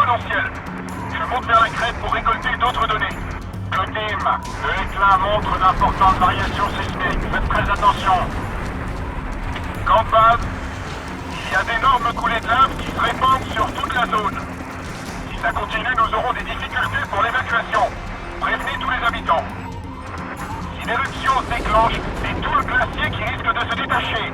exponentielle. Je monte vers la crête pour récolter d'autres données. Codim, le éclat montre d'importantes variations sismiques. Faites très attention. Campade, il y a d'énormes coulées de lave qui se répandent sur toute la zone. Si ça continue, nous aurons des difficultés pour l'évacuation. Prévenez tous les habitants. Si l'éruption se déclenche, c'est tout le glacier qui risque de se détacher.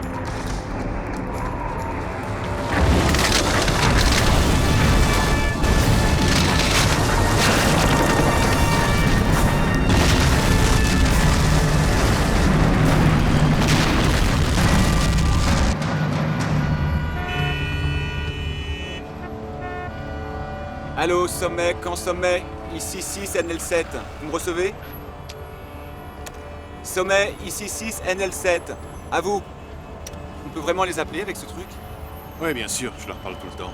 Allô, sommet, camp sommet, ici 6 NL7, vous me recevez? Sommet, ici 6 NL7, à vous. On peut vraiment les appeler avec ce truc? Ouais, bien sûr, je leur parle tout le temps.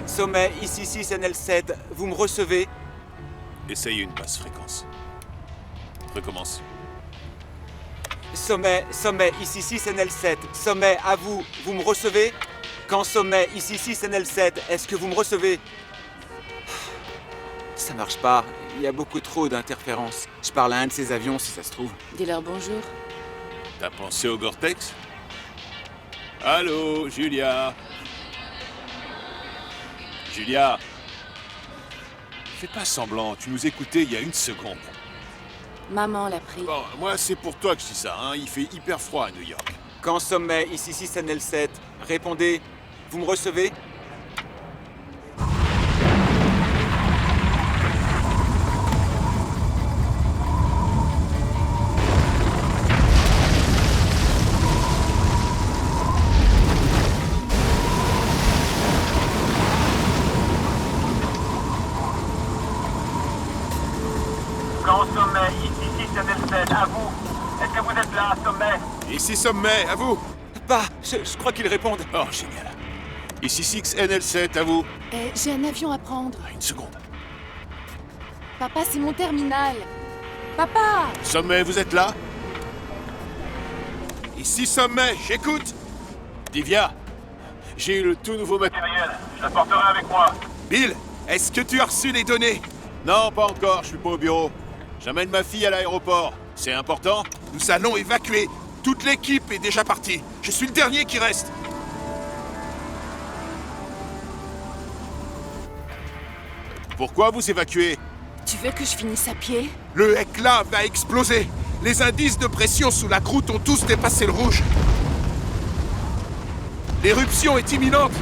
Sommet, ici 6 NL7, vous me recevez? Essaye une basse fréquence. Recommence. Sommet, ici 6 NL7, sommet, à vous, vous me recevez? Quand sommet, ici 6 NL7, est-ce que vous me recevez? Ça marche pas, il y a beaucoup trop d'interférences. Je parle à un de ces avions si ça se trouve. Dis-leur bonjour. T'as pensé au Gore-Tex? Allô, Julia? Julia? Fais pas semblant, tu nous écoutais il y a une seconde. Maman l'a pris. Bon, moi c'est pour toi que je dis ça, hein. Il fait hyper froid à New York. Quand sommet, ici 6 NL7, répondez, vous me recevez? Quand sommet, ici 6 NL7, à vous. Est-ce que vous êtes là, sommet? Ici sommet, à vous. Bah, je crois qu'ils répondent. Oh, génial. Ici 6 NL7, à vous. J'ai un avion à prendre. Une seconde. Papa, c'est mon terminal. Papa! Sommet, vous êtes là? Ici Sommet, j'écoute. Divya, j'ai eu le tout nouveau matériel. Matériel, je l'apporterai avec moi. Bill, est-ce que tu as reçu les données? Non, pas encore, je suis pas au bureau. J'amène ma fille à l'aéroport. C'est important? Nous allons évacuer. Toute l'équipe est déjà partie. Je suis le dernier qui reste. Pourquoi vous évacuez? Tu veux que je finisse à pied? Le éclat va exploser. Les indices de pression sous la croûte ont tous dépassé le rouge. L'éruption est imminente.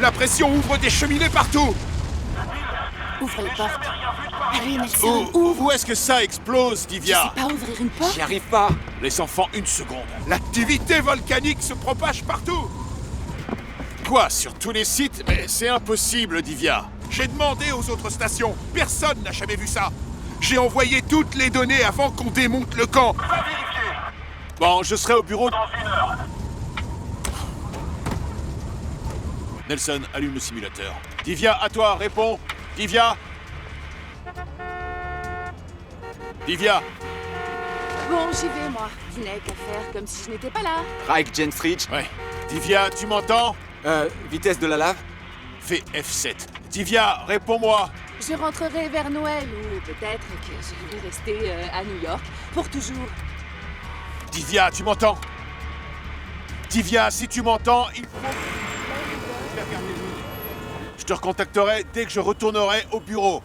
La pression ouvre des cheminées partout. Ouvre les portes. Allez, Nelson, Où est-ce que ça explose, Tu Divya? sais pas ouvrir une porte? J'y arrive pas. Les enfants, une seconde. L'activité volcanique se propage partout. Quoi, sur tous les sites? Mais c'est impossible, Divya. J'ai demandé aux autres stations. Personne n'a jamais vu ça. J'ai envoyé toutes les données avant qu'on démonte le camp. Va vérifier. Bon, je serai au bureau. Dans 1 heure. Nelson, allume le simulateur. Divya, à toi, réponds. Divya? Divya? Bon, j'y vais, moi. Vous n'avez qu'à faire comme si je n'étais pas là. Reich Genstridge, Ouais. Divya, tu m'entends? vitesse de la lave? Fais F7. Divya, réponds-moi. Je rentrerai vers Noël, ou peut-être que je vais rester à New York pour toujours. Divya, tu m'entends? Divya, si tu m'entends, il faut... Je te recontacterai dès que je retournerai au bureau.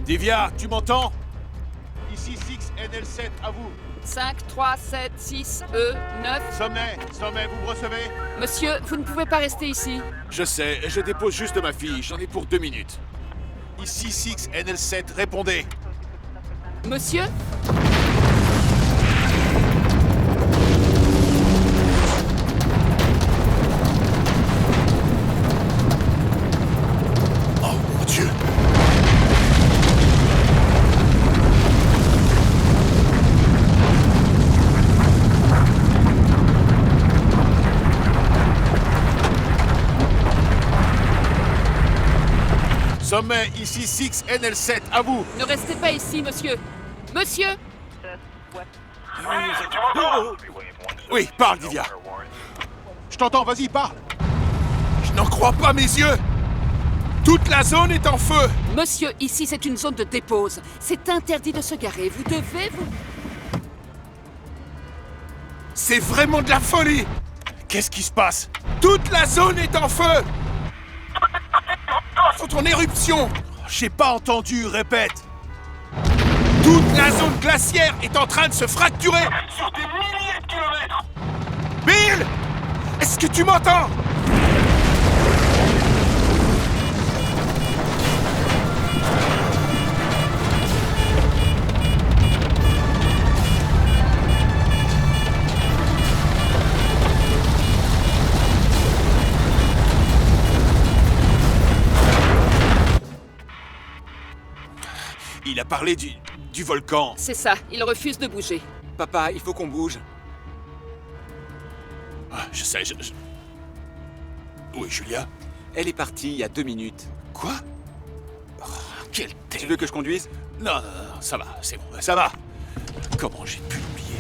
Divya, tu m'entends? Ici 6 NL7, à vous. 5, 3, 7, 6, E, 9. Sommet, vous me recevez? Monsieur, vous ne pouvez pas rester ici. Je sais, je dépose juste ma fille, j'en ai pour 2 minutes. ici 6 NL7, répondez. Monsieur? Oh mon Dieu! Sommet, ici 6 NL7, à vous! Ne restez pas ici, monsieur. Monsieur? Oui, tu m'entends? Oui, parle, Divya. Je t'entends, vas-y, parle. Je n'en crois pas mes yeux. Toute la zone est en feu. Monsieur, ici, c'est une zone de dépose. C'est interdit de se garer. Vous devez vous... C'est vraiment de la folie! Qu'est-ce qui se passe? Toute la zone est en feu! Sont en éruption! J'ai pas entendu, répète. Toute la zone glaciaire est en train de se fracturer! Sur des milliers de kilomètres! Bill! Est-ce que tu m'entends? Il a parlé du volcan. C'est ça, il refuse de bouger. Papa, il faut qu'on bouge. Ah, je sais, Oui, Julia? Elle est partie il y a 2 minutes. Quoi? Oh, quel Tu veux que je conduise? Non, non, non, ça va, c'est bon, ça va. Comment j'ai pu l'oublier?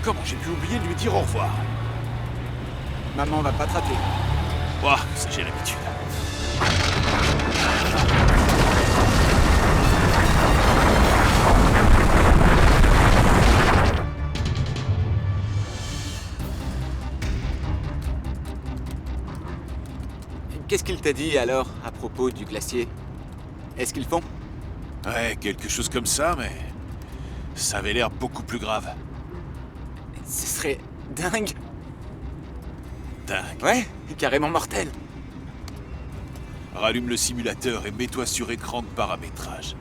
Comment j'ai pu oublier de lui dire au revoir? Maman va pas te rater. Oh, ça j'ai l'habitude. Qu'est-ce qu'il t'a dit alors à propos du glacier? Est-ce qu'ils font? Ouais, quelque chose comme ça, mais... ça avait l'air beaucoup plus grave. Ce serait dingue. Dingue. Ouais, carrément mortel. Rallume le simulateur et mets-toi sur écran de paramétrage.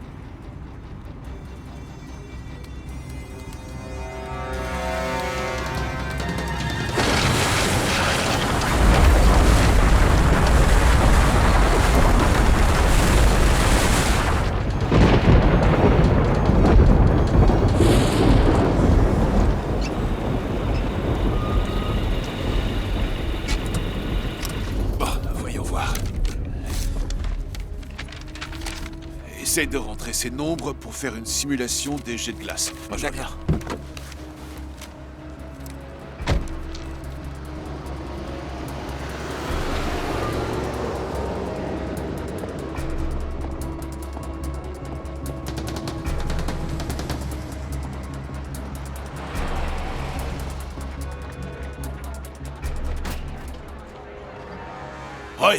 Bon, voyons voir. Essaye de rentrer ces nombres pour faire une simulation des jets de glace. Moi, je reviens. D'accord. Roy,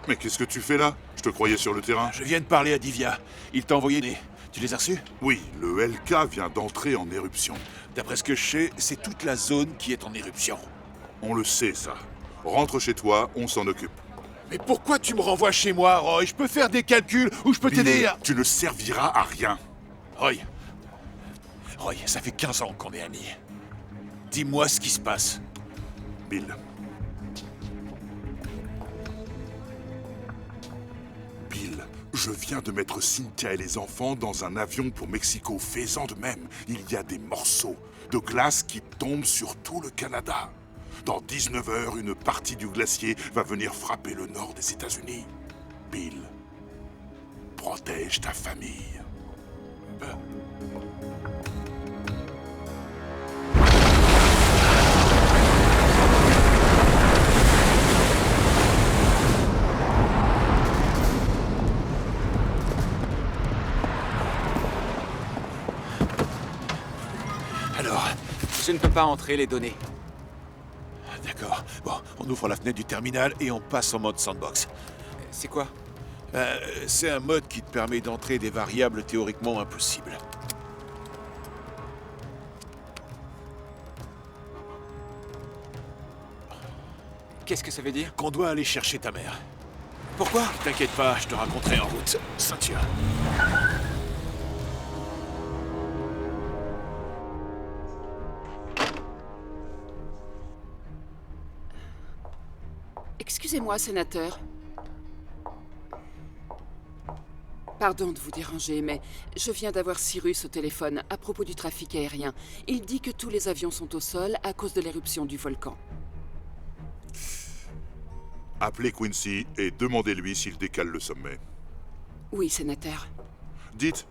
Mais qu'est-ce que tu fais là? Je te croyais sur le terrain. je viens de parler à Divya. Il t'a envoyé des... Tu les as reçus? Oui, le LK vient d'entrer en éruption. D'après ce que je sais, c'est toute la zone qui est en éruption. On le sait, ça. Rentre chez toi, on s'en occupe. Mais pourquoi tu me renvoies chez moi, Roy? Je peux faire des calculs ou je peux t'aider Bill, à... tu ne serviras à rien. Roy. Roy, ça fait 15 ans qu'on est amis. Dis-moi ce qui se passe. Bill. Bill, je viens de mettre Cynthia et les enfants dans un avion pour Mexico. Fais-en de même. Il y a des morceaux de glace qui tombent sur tout le Canada. Dans 19 heures, une partie du glacier va venir frapper le nord des États-Unis. Bill, protège ta famille. Alors, Je ne peux pas entrer les données. d'accord. Bon, on ouvre la fenêtre du terminal et on passe en mode sandbox. C'est quoi? C'est un mode qui te permet d'entrer des variables théoriquement impossibles. Qu'est-ce que ça veut dire? Qu'on doit aller chercher ta mère. Pourquoi? T'inquiète pas, je te raconterai en route. Ceinture. Excusez-moi, sénateur. Pardon de vous déranger, mais je viens d'avoir Cyrus au téléphone à propos du trafic aérien. Il dit que tous les avions sont au sol à cause de l'éruption du volcan. Appelez Quincy et demandez-lui s'il décale le sommet. Oui, sénateur. Dites,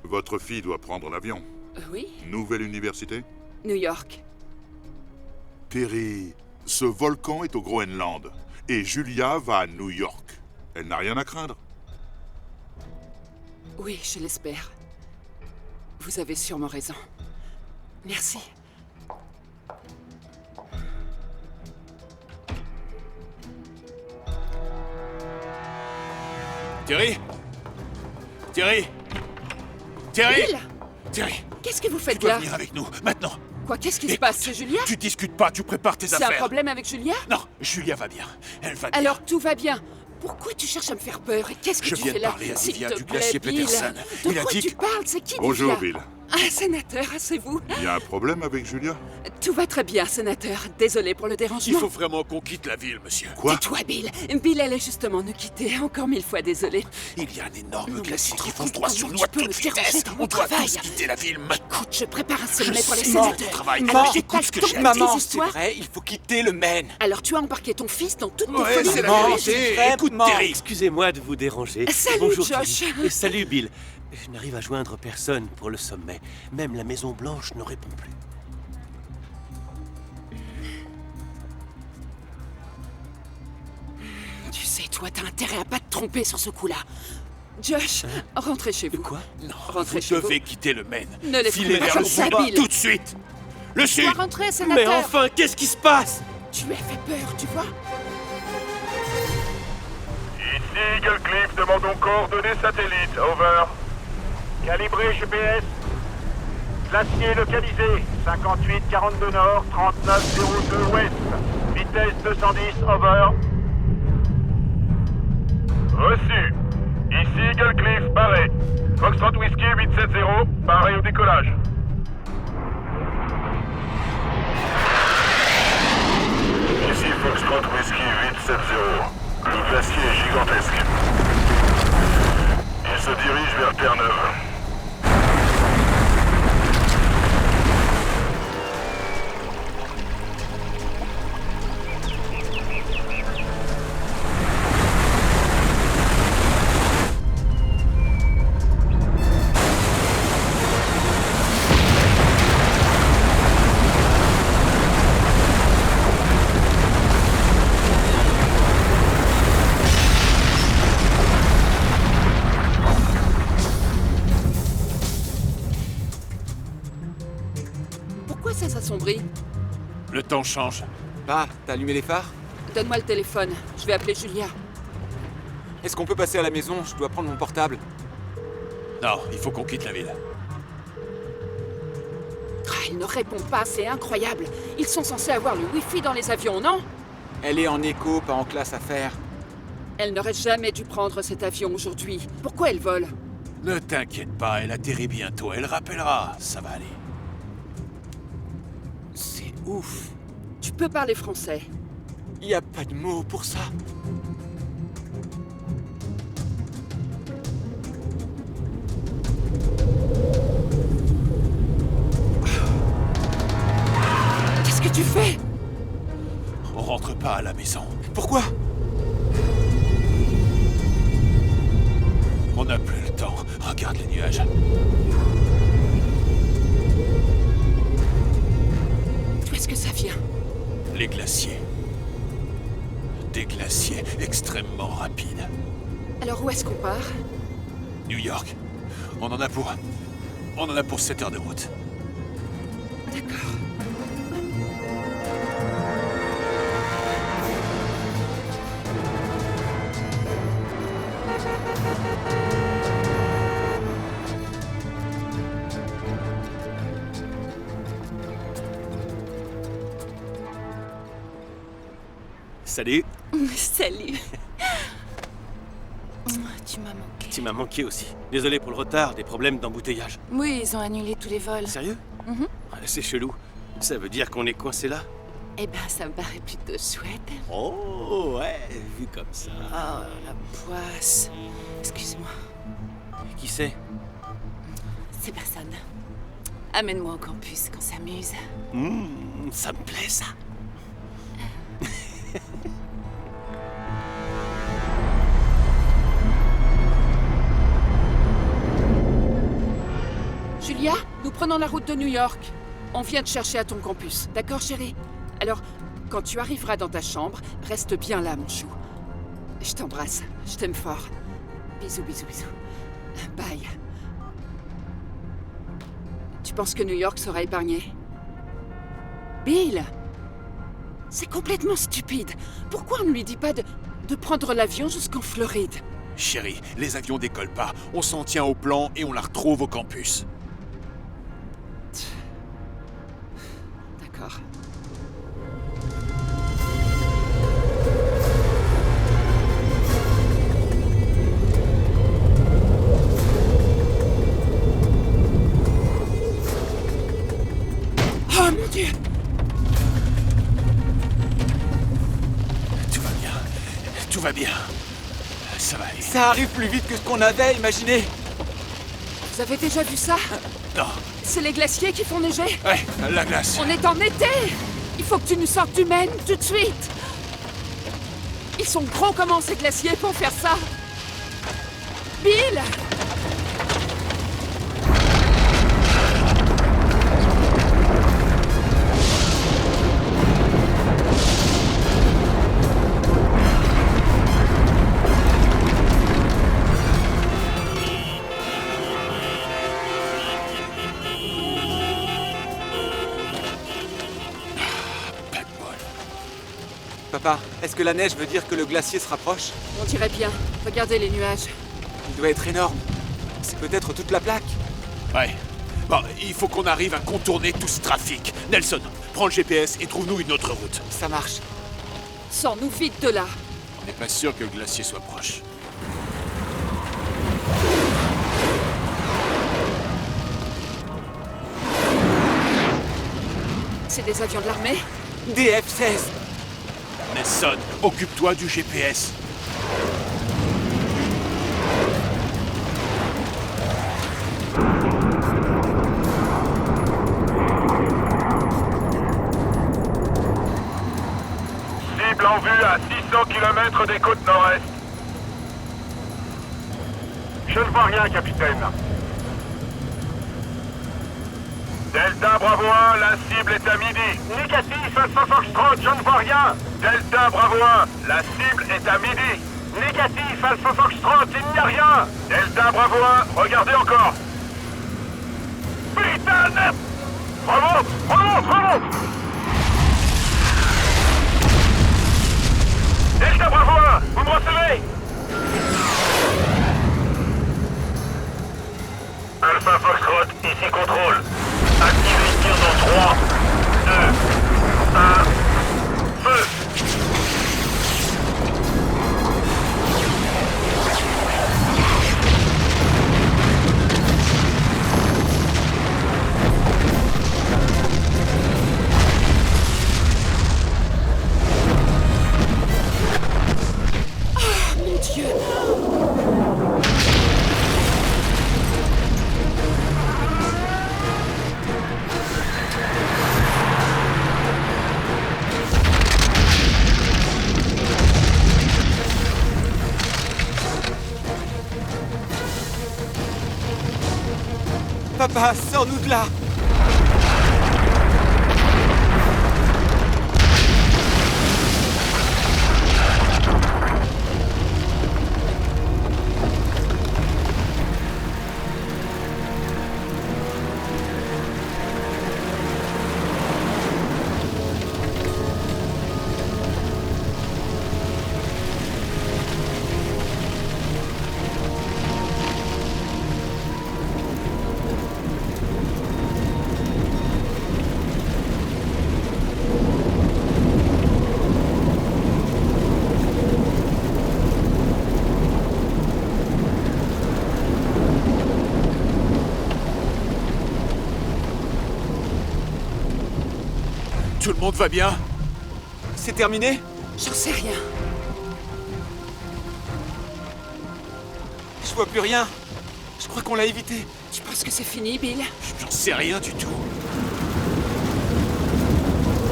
votre fille doit prendre l'avion. Oui? Nouvelle université? New York. Terry, ce volcan est au Groenland. Et Julia va à New York. Elle n'a rien à craindre. Oui, je l'espère. Vous avez sûrement raison. Merci. Terry? Terry? Terry? Bill! Terry, Qu'est-ce que vous tu faites dois là? venir avec nous, maintenant. Quoi, qu'est-ce qui se Écoute, passe? C'est Julia? Tu discutes pas, tu prépares tes C'est affaires. un problème avec Julia? Non, Julia va bien. Elle va bien. Alors tout va bien. Pourquoi tu cherches à me faire peur? Et qu'est-ce que Je tu viens fais de là? parler à S'il Divya te du plaît, glacier Bill. Peterson. De Il a quoi dit tu que- parles? C'est qui Bonjour, Divya? Bill. Ah, sénateur, c'est vous. Il y a un problème avec Julia? Tout va très bien, sénateur. Désolé pour le Il dérangement. faut vraiment qu'on quitte la ville, monsieur. Quoi? Tais-toi, Bill. Bill allait justement nous quitter. Encore 1000 fois désolé. Il y a un énorme Non, mais glacier tu te qui rends fonce compte droit comment sur tu nous à peux me toute déranger vitesse. dans On mon doit travail. tous quitter la ville maintenant. Écoute, je prépare un sommet pour les sais mon sénateurs. travail. Alors Maman, j'ai écoute pas ce le que temps j'ai de à tes Maman, c'est histoires. vrai, il faut quitter le Maine. Alors tu as embarqué ton fils dans toutes tes Ouais, folies. c'est la Non, vérité. c'est vrai, Écoute, maman. Terry. Excusez-moi de vous déranger. Salut, Bonjour, Josh. Terry. Et salut, Bill. Je n'arrive à joindre personne pour le sommet. Même la Maison Blanche ne répond plus. Tu sais, toi, t'as intérêt à pas te tromper sur ce coup-là. Josh, rentrez chez vous. Quoi? Non, Rentrez vous chez vous. devez quitter le Maine. Ne laisse Filez pas vers comme le ça, sud Bill. tout de suite. Le Tu sud. dois rentrer, Mais sénateur. enfin, qu'est-ce qui se passe? Tu lui as fait peur, tu vois. Ici Eagle Cliff, demandons coordonnées satellites. Over. Calibré GPS. Glacier localisé. 58-42 nord, 39-02 ouest. Vitesse 210, over. Reçu. Ici Eagle Cliff, barré. Foxtrot Whiskey 870, barré au décollage. Ici Foxtrot Whiskey 870. Le glacier est gigantesque. Il se dirige vers Terre-Neuve. Pourquoi ça s'assombrit? Le temps change. Bah, t'as allumé les phares? Donne-moi le téléphone. Je vais appeler Julia. Est-ce qu'on peut passer à la maison? Je dois prendre mon portable. Non, il faut qu'on quitte la ville. Ah, il ne répond pas, c'est incroyable. Ils sont censés avoir le Wi-Fi dans les avions, non? Elle est en écho, pas en classe à faire. Elle n'aurait jamais dû prendre cet avion aujourd'hui. Pourquoi elle vole? Ne t'inquiète pas, elle atterrit bientôt. Elle rappellera. Ça va aller. C'est ouf. Tu peux parler français. Y a pas de mots pour ça. Qu'est-ce que tu fais? On rentre pas à la maison. Pourquoi? On n'a plus le temps. Regarde les nuages. D'où est-ce que ça vient? Les glaciers. Des glaciers extrêmement rapides. Alors où est-ce qu'on part? New York. On en a pour 7 heures de route. D'accord. Salut. Salut. Tu m'as manqué. Tu m'as manqué aussi. Désolé pour le retard, des problèmes d'embouteillage. Oui, ils ont annulé tous les vols. Sérieux? Mhm. C'est chelou. Ça veut dire qu'on est coincé là? Eh ben, ça me paraît plutôt chouette. Oh, ouais, vu comme ça. Oh, la poisse. Excuse-moi, Qui c'est? c'est personne. Amène-moi au campus, qu'on s'amuse. Ça me plaît, ça. Julia, nous prenons la route de New York. On vient te chercher à ton campus, d'accord chérie? Alors, quand tu arriveras dans ta chambre, reste bien là, mon chou. Je t'embrasse, je t'aime fort. Bisous, bisous, bisous. Bye. Tu penses que New York sera épargné? Bill! C'est complètement stupide. Pourquoi on ne lui dit pas de prendre l'avion jusqu'en Floride? Chérie, les avions décollent pas. On s'en tient au plan et on la retrouve au campus. D'accord. Oh mon Dieu! Tout va bien. Tout va bien. Ça va aller. Ça arrive plus vite que ce qu'on avait imaginé. Vous avez déjà vu ça? Non. C'est les glaciers qui font neiger? Ouais, la glace. On est en été! Il faut que tu nous sortes du Maine tout de suite! Ils sont gros comment ces glaciers pour faire ça? Bill! Pas de bol. Papa, est-ce que la neige veut dire que le glacier se rapproche? On dirait bien. Regardez les nuages. Il doit être énorme. C'est peut-être toute la plaque. Ouais. Bon, il faut qu'on arrive à contourner tout ce trafic. Nelson, prends le GPS et trouve-nous une autre route. Ça marche. Sors-nous vite de là. On n'est pas sûr que le glacier soit proche. C'est des avions de l'armée? Des F-16. Nelson, occupe-toi du GPS. Cible en vue à 600 km des côtes nord-est. Je ne vois rien, capitaine. Delta Bravo 1, la cible est à midi. Négatif, Alpha Foxtrot, je ne vois rien. Delta Bravo 1, la cible est à midi. Négatif, Alpha Foxtrot, il n'y a rien. Delta Bravo 1, regardez encore. Putain, merde. Remonte, remonte, remonte. Delta Bravo 1, vous me recevez? Alpha Foxtrot, ici contrôle. Activez tir dans 3, 2, 1, feu! Mon Dieu! Papa, sors-nous de là! le monde va bien? C'est terminé? J'en sais rien. Je vois plus rien. Je crois qu'on l'a évité. Tu penses que c'est fini, Bill? J'en sais rien du tout.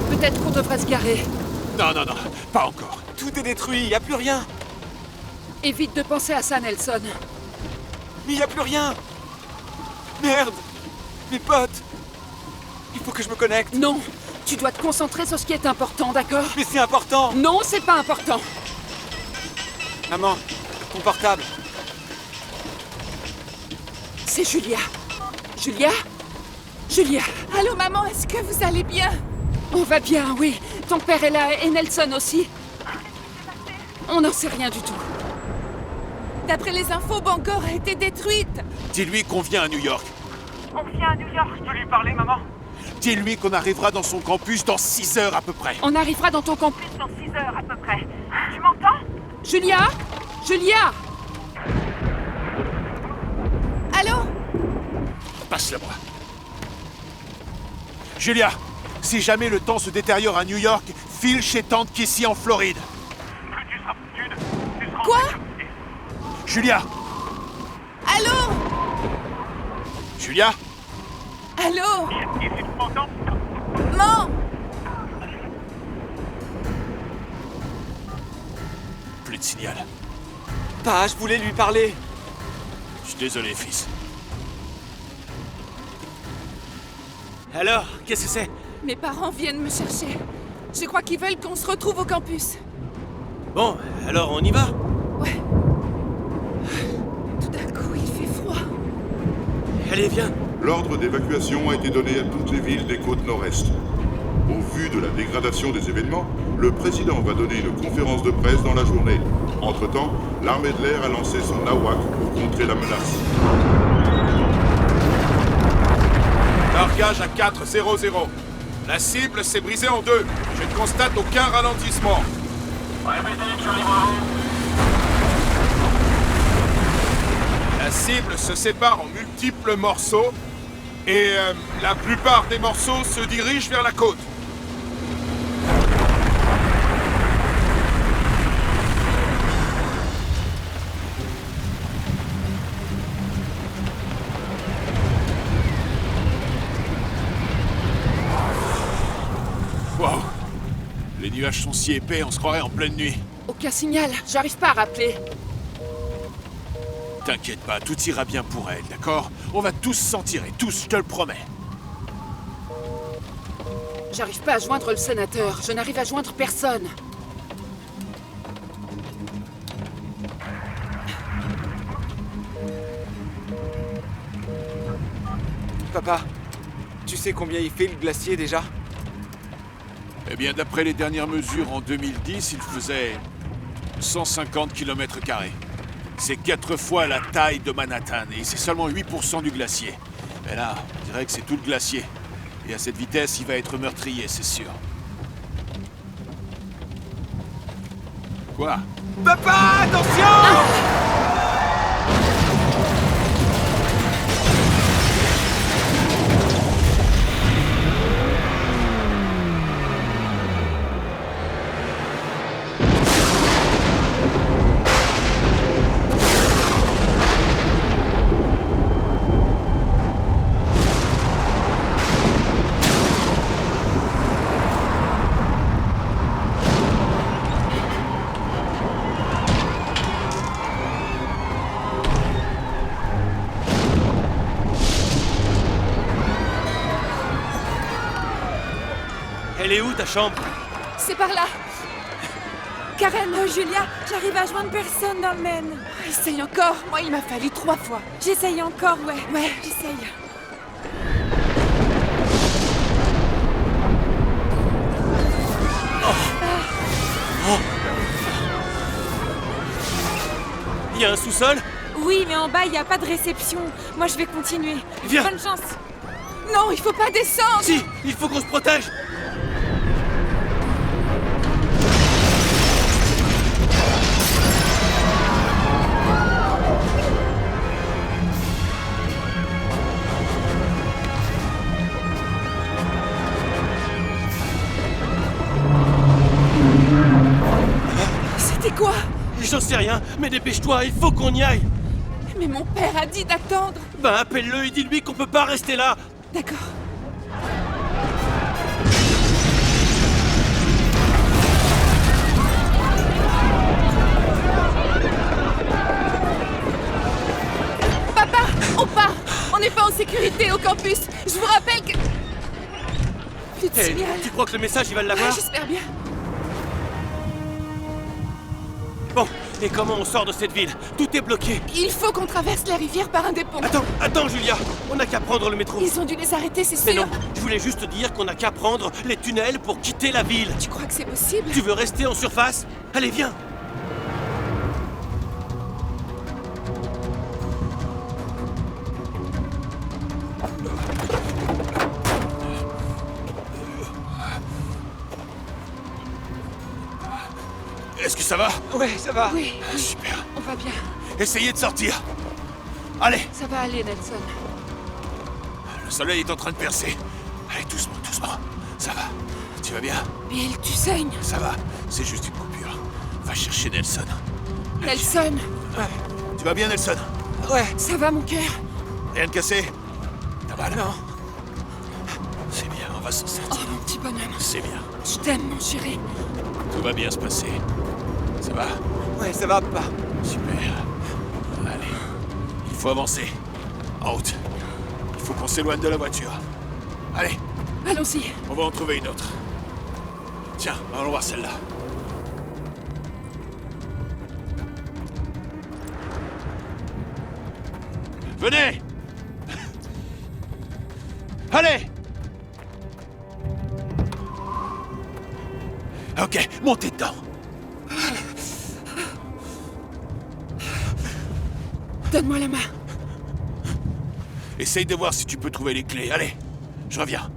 Peut-être qu'on devrait se garer. Non, non, non, pas encore. Tout est détruit, y a plus rien. Évite de penser à ça, Nelson. Mais y a plus rien. Merde. Mes potes. Il faut que je me connecte. Non, tu dois te concentrer sur ce qui est important, d'accord? Mais c'est important. Non, c'est pas important. Maman, ton portable. C'est Julia. Julia? Julia, Allô, maman, est-ce que vous allez bien? on va bien, oui. Ton père est là et Nelson aussi. On n'en sait rien du tout. D'après les infos, Bangor a été détruite. Dis-lui qu'on vient à New York. On vient à New York, je peux lui parler, maman? Dis-lui qu'on arrivera dans son campus dans 6 heures à peu près. On arrivera dans ton campus. Dans 6 heures à peu près. Tu m'entends? Julia? Julia? Allô? Passe-le-moi. Julia, si jamais le temps se détériore à New York, file chez tante Kissy en Floride. Plus tu seras foutu, tu seras... Quoi? Julia! Allô? Julia? Allô? Et si tu m'entends? Maman? Plus de signal. Pas, je voulais lui parler. Je suis désolé, fils. Alors, qu'est-ce que c'est? Mes parents viennent me chercher. Je crois qu'ils veulent qu'on se retrouve au campus. Bon, alors on y va? Ouais. Tout d'un coup, il fait froid. Allez, viens. L'ordre d'évacuation a été donné à toutes les villes des côtes nord-est. Au vu de la dégradation des événements, le président va donner une conférence de presse dans la journée. Entre-temps, l'armée de l'air a lancé son AWAC pour contrer la menace. Largage à 4-0-0. La cible s'est brisée en deux. Je ne constate aucun ralentissement. Répétez, Charlie Bravo. La cible se sépare en multiples morceaux et la plupart des morceaux se dirigent vers la côte. Wow! Les nuages sont si épais, on se croirait en pleine nuit. Aucun signal. J'arrive pas à rappeler. T'inquiète pas, tout ira bien pour elle, d'accord? On va tous s'en tirer, tous, je te le promets. J'arrive pas à joindre le sénateur. Je n'arrive à joindre personne. Papa, tu sais combien il fait le glacier déjà? Eh bien, d'après les dernières mesures en 2010, il faisait 150 km². C'est 4 fois la taille de Manhattan, et c'est seulement 8% du glacier. Mais là, on dirait que c'est tout le glacier. Et à cette vitesse, il va être meurtrier, c'est sûr. Quoi? Papa, attention! Elle est où ta chambre? C'est par là. Karen, Julia, j'arrive à joindre personne dans le Maine. Essaye encore. Moi, il m'a fallu 3 fois. J'essaye encore, ouais. Ouais, j'essaye. Il y a un sous-sol? Oui, mais en bas, il n'y a pas de réception. Moi, je vais continuer. Viens. Bonne chance. Non, il faut pas descendre. Si, il faut qu'on se protège. Quoi? J'en sais rien, mais dépêche-toi, il faut qu'on y aille. Mais mon père a dit d'attendre. Ben appelle-le et dis-lui qu'on peut pas rester là. D'accord. Papa, on part. On n'est pas en sécurité au campus. Je vous rappelle que... Plus de Eh, signal. tu crois que le message, il va Ah, l'avoir? j'espère bien. Bon, et comment on sort de cette ville? Tout est bloqué. Il faut qu'on traverse la rivière par un des ponts. Attends, Julia. On n'a qu'à prendre le métro. Ils ont dû les arrêter, c'est sûr. Mais non, je voulais juste dire qu'on n'a qu'à prendre les tunnels pour quitter la ville. Tu crois que c'est possible? Tu veux rester en surface? Allez, viens. Est-ce que ça va? Ouais, ça va. Oui, Super. on va bien. Essayez de sortir. Allez, Ça va aller, Nelson. le soleil est en train de percer. Allez, doucement, doucement. Ça va. Tu vas bien? Bill, tu saignes. Ça va. C'est juste une coupure. Va chercher Nelson. Nelson, Tu vas bien, Nelson? Ouais. ça va, mon cœur? Rien de cassé? T'as mal? Non. C'est bien, on va s'en Oh, sortir. mon petit bonhomme. C'est bien. Je t'aime, mon chéri. Tout va bien se passer. Ça va? Ouais, ça va pas. Super. Allez. Il faut avancer. En route. Il faut qu'on s'éloigne de la voiture. Allez, Allons-y. on va en trouver une autre. Tiens, allons voir celle-là. Venez! Allez! Ok, montez dedans. Donne-moi la main. Essaye de voir si tu peux trouver les clés. Allez, je reviens.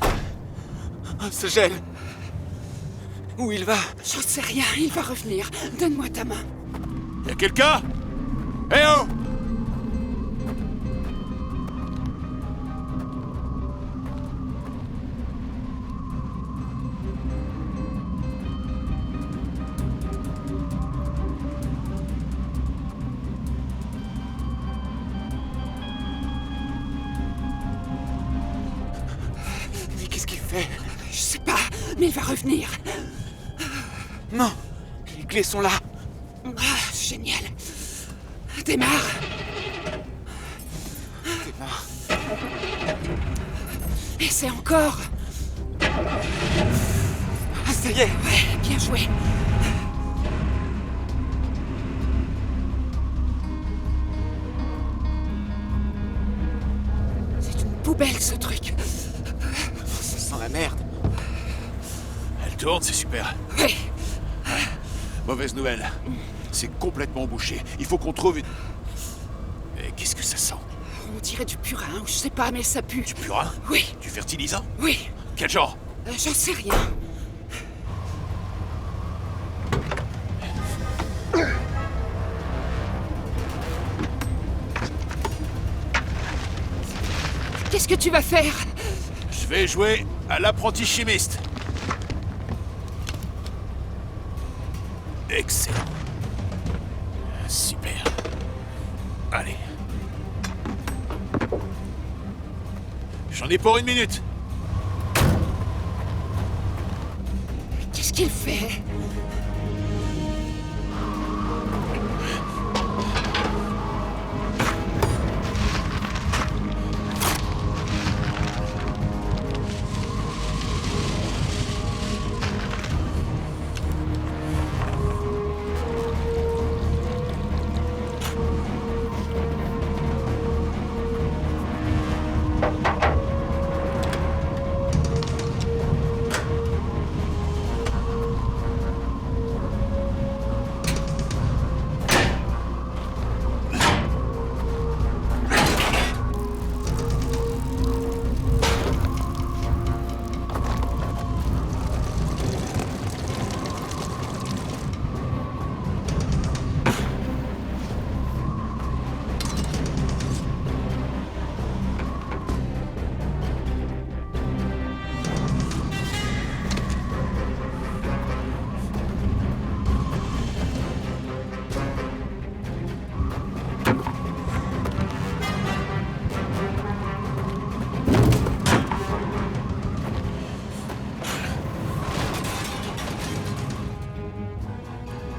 Oh, ce gel. Où il va? J'en sais rien, il va revenir. Donne-moi ta main. Y a quelqu'un? Eh oh! Mais qu'est-ce qu'il fait? Je sais pas, mais il va revenir. Non. Les clés sont là. Ah, génial. Démarre. Démarre. Essaie encore. Ah, ça y est. Ouais, bien joué. C'est une poubelle, ce truc. Ça sent la merde. Elle tourne, c'est super. Ouais. Mauvaise nouvelle. C'est complètement bouché. Il faut qu'on trouve une... Et qu'est-ce que ça sent? On dirait du purin, ou je sais pas, mais ça pue. Du purin? Oui, Du fertilisant? oui. Quel genre? J'en sais rien. Qu'est-ce que tu vas faire? Je vais jouer à l'apprenti chimiste. Excellent. Super. Allez. J'en ai pour 1 minute. Qu'est-ce qu'il fait?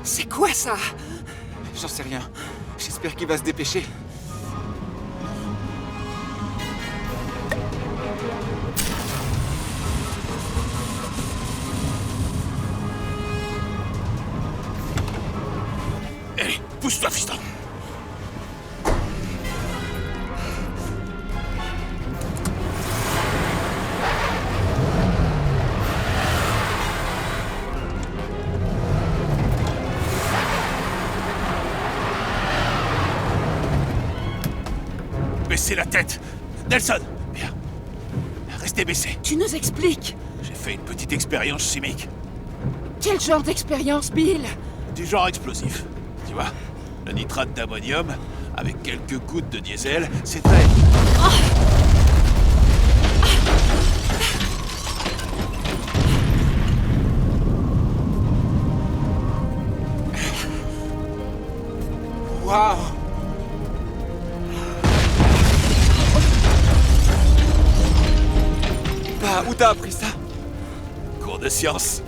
C'est quoi ça? J'en sais rien. J'espère qu'il va se dépêcher. Allez, pousse-toi, fiston. Baissez la tête. Nelson, bien. Restez baissés. Tu nous expliques? J'ai fait une petite expérience chimique. Quel genre d'expérience, Bill? Du genre explosif. Tu vois, le nitrate d'ammonium, avec quelques gouttes de diesel, c'est très... Waouh! Bah, où t'as appris ça? Cours de science.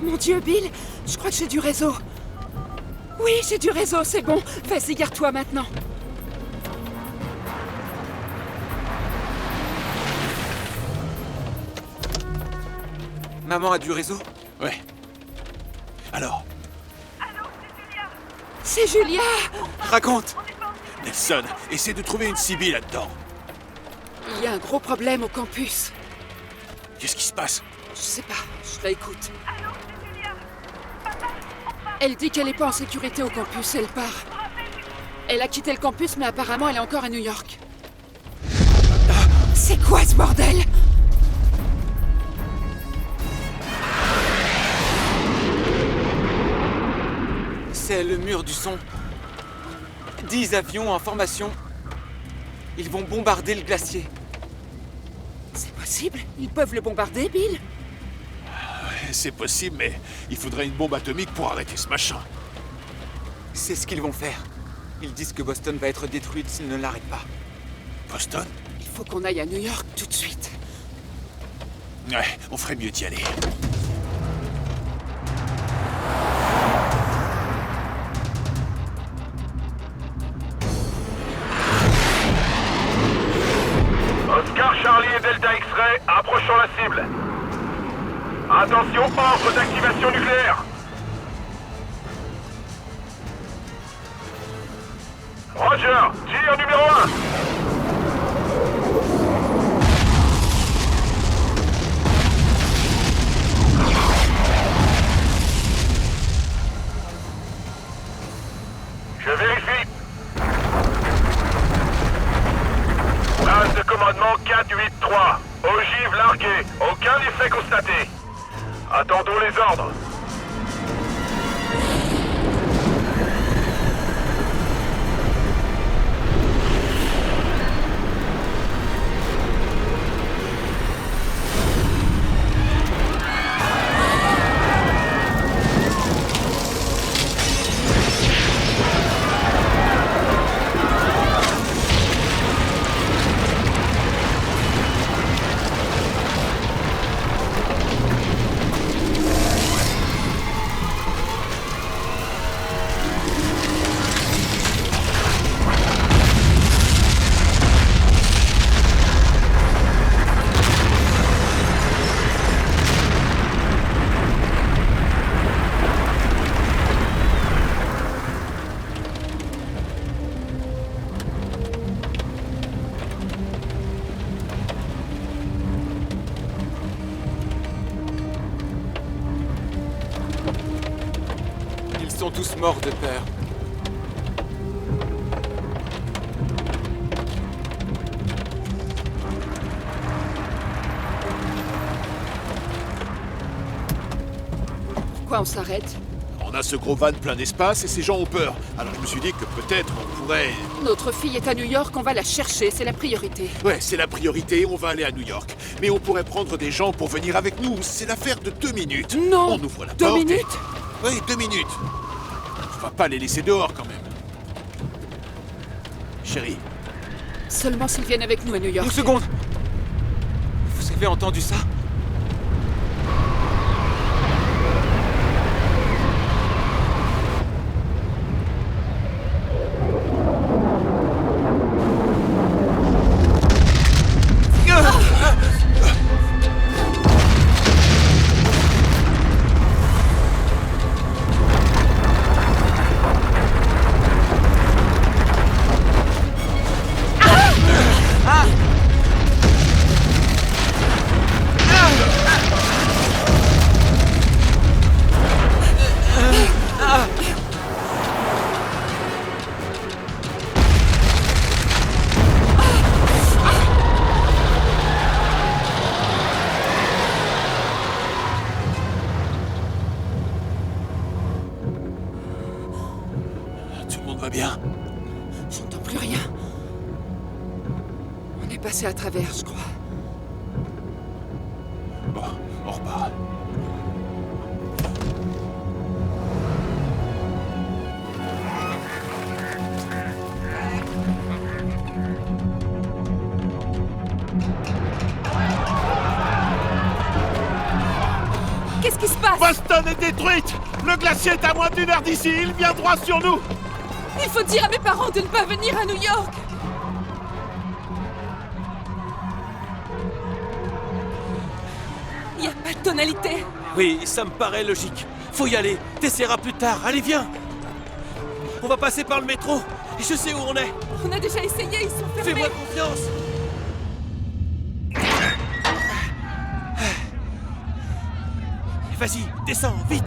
Mon Dieu, Bill, je crois que j'ai du réseau. Oui, j'ai du réseau, c'est bon. Vas-y, garde-toi maintenant. Maman a du réseau? Ouais. Alors, C'est Julia! Raconte! Nelson, essaie de trouver une Sibylle là-dedans. Il y a un gros problème au campus. Qu'est-ce qui se passe? Je sais pas, je la écoute. Elle dit qu'elle est pas en sécurité au campus, elle part. Elle a quitté le campus, mais apparemment elle est encore à New York. C'est quoi ce bordel? C'est le mur du son. 10 avions en formation. Ils vont bombarder le glacier. C'est possible? Ils peuvent le bombarder, Bill? C'est possible, mais il faudrait une bombe atomique pour arrêter ce machin. C'est ce qu'ils vont faire. Ils disent que Boston va être détruite s'ils ne l'arrêtent pas. Boston? Il faut qu'on aille à New York tout de suite. Ouais, on ferait mieux d'y aller. Oscar, Charlie et Delta X-Ray, approchons la cible. Attention, ordre d'activation nucléaire. Roger, tir numéro 1. Je vérifie. Base de commandement 483. Ogive larguée. Aucun effet constaté. Attendons les ordres. Ils sont tous morts de peur. Pourquoi on s'arrête? On a ce gros van plein d'espace et ces gens ont peur. Alors je me suis dit que peut-être on pourrait... Ouais, Notre fille est à New York, on va la chercher, c'est la priorité. ouais, c'est la priorité, on va aller à New York. Mais on pourrait prendre des gens pour venir avec nous, c'est l'affaire de 2 minutes. Non. On ouvre la 2 porte et- minutes? Oui, 2 minutes. On va pas les laisser dehors quand même. Chérie, Seulement s'ils viennent avec nous à New York. Une seconde. Vous avez entendu ça? tout le monde va bien? J'entends plus rien. On est passé à travers, je crois. Bon, on repart. Qu'est-ce qui se passe? Boston est détruite! Le glacier est à moins d'1 heure d'ici, il vient droit sur nous! Il faut dire à mes parents de ne pas venir à New York. Il n'y a pas de tonalité. Oui, ça me paraît logique. Faut y aller. T'essaieras plus tard. Allez, viens. On va passer par le métro. Et je sais où on est. On a déjà essayé, ils sont fermés. Fais-moi confiance. Vas-y, descends, vite.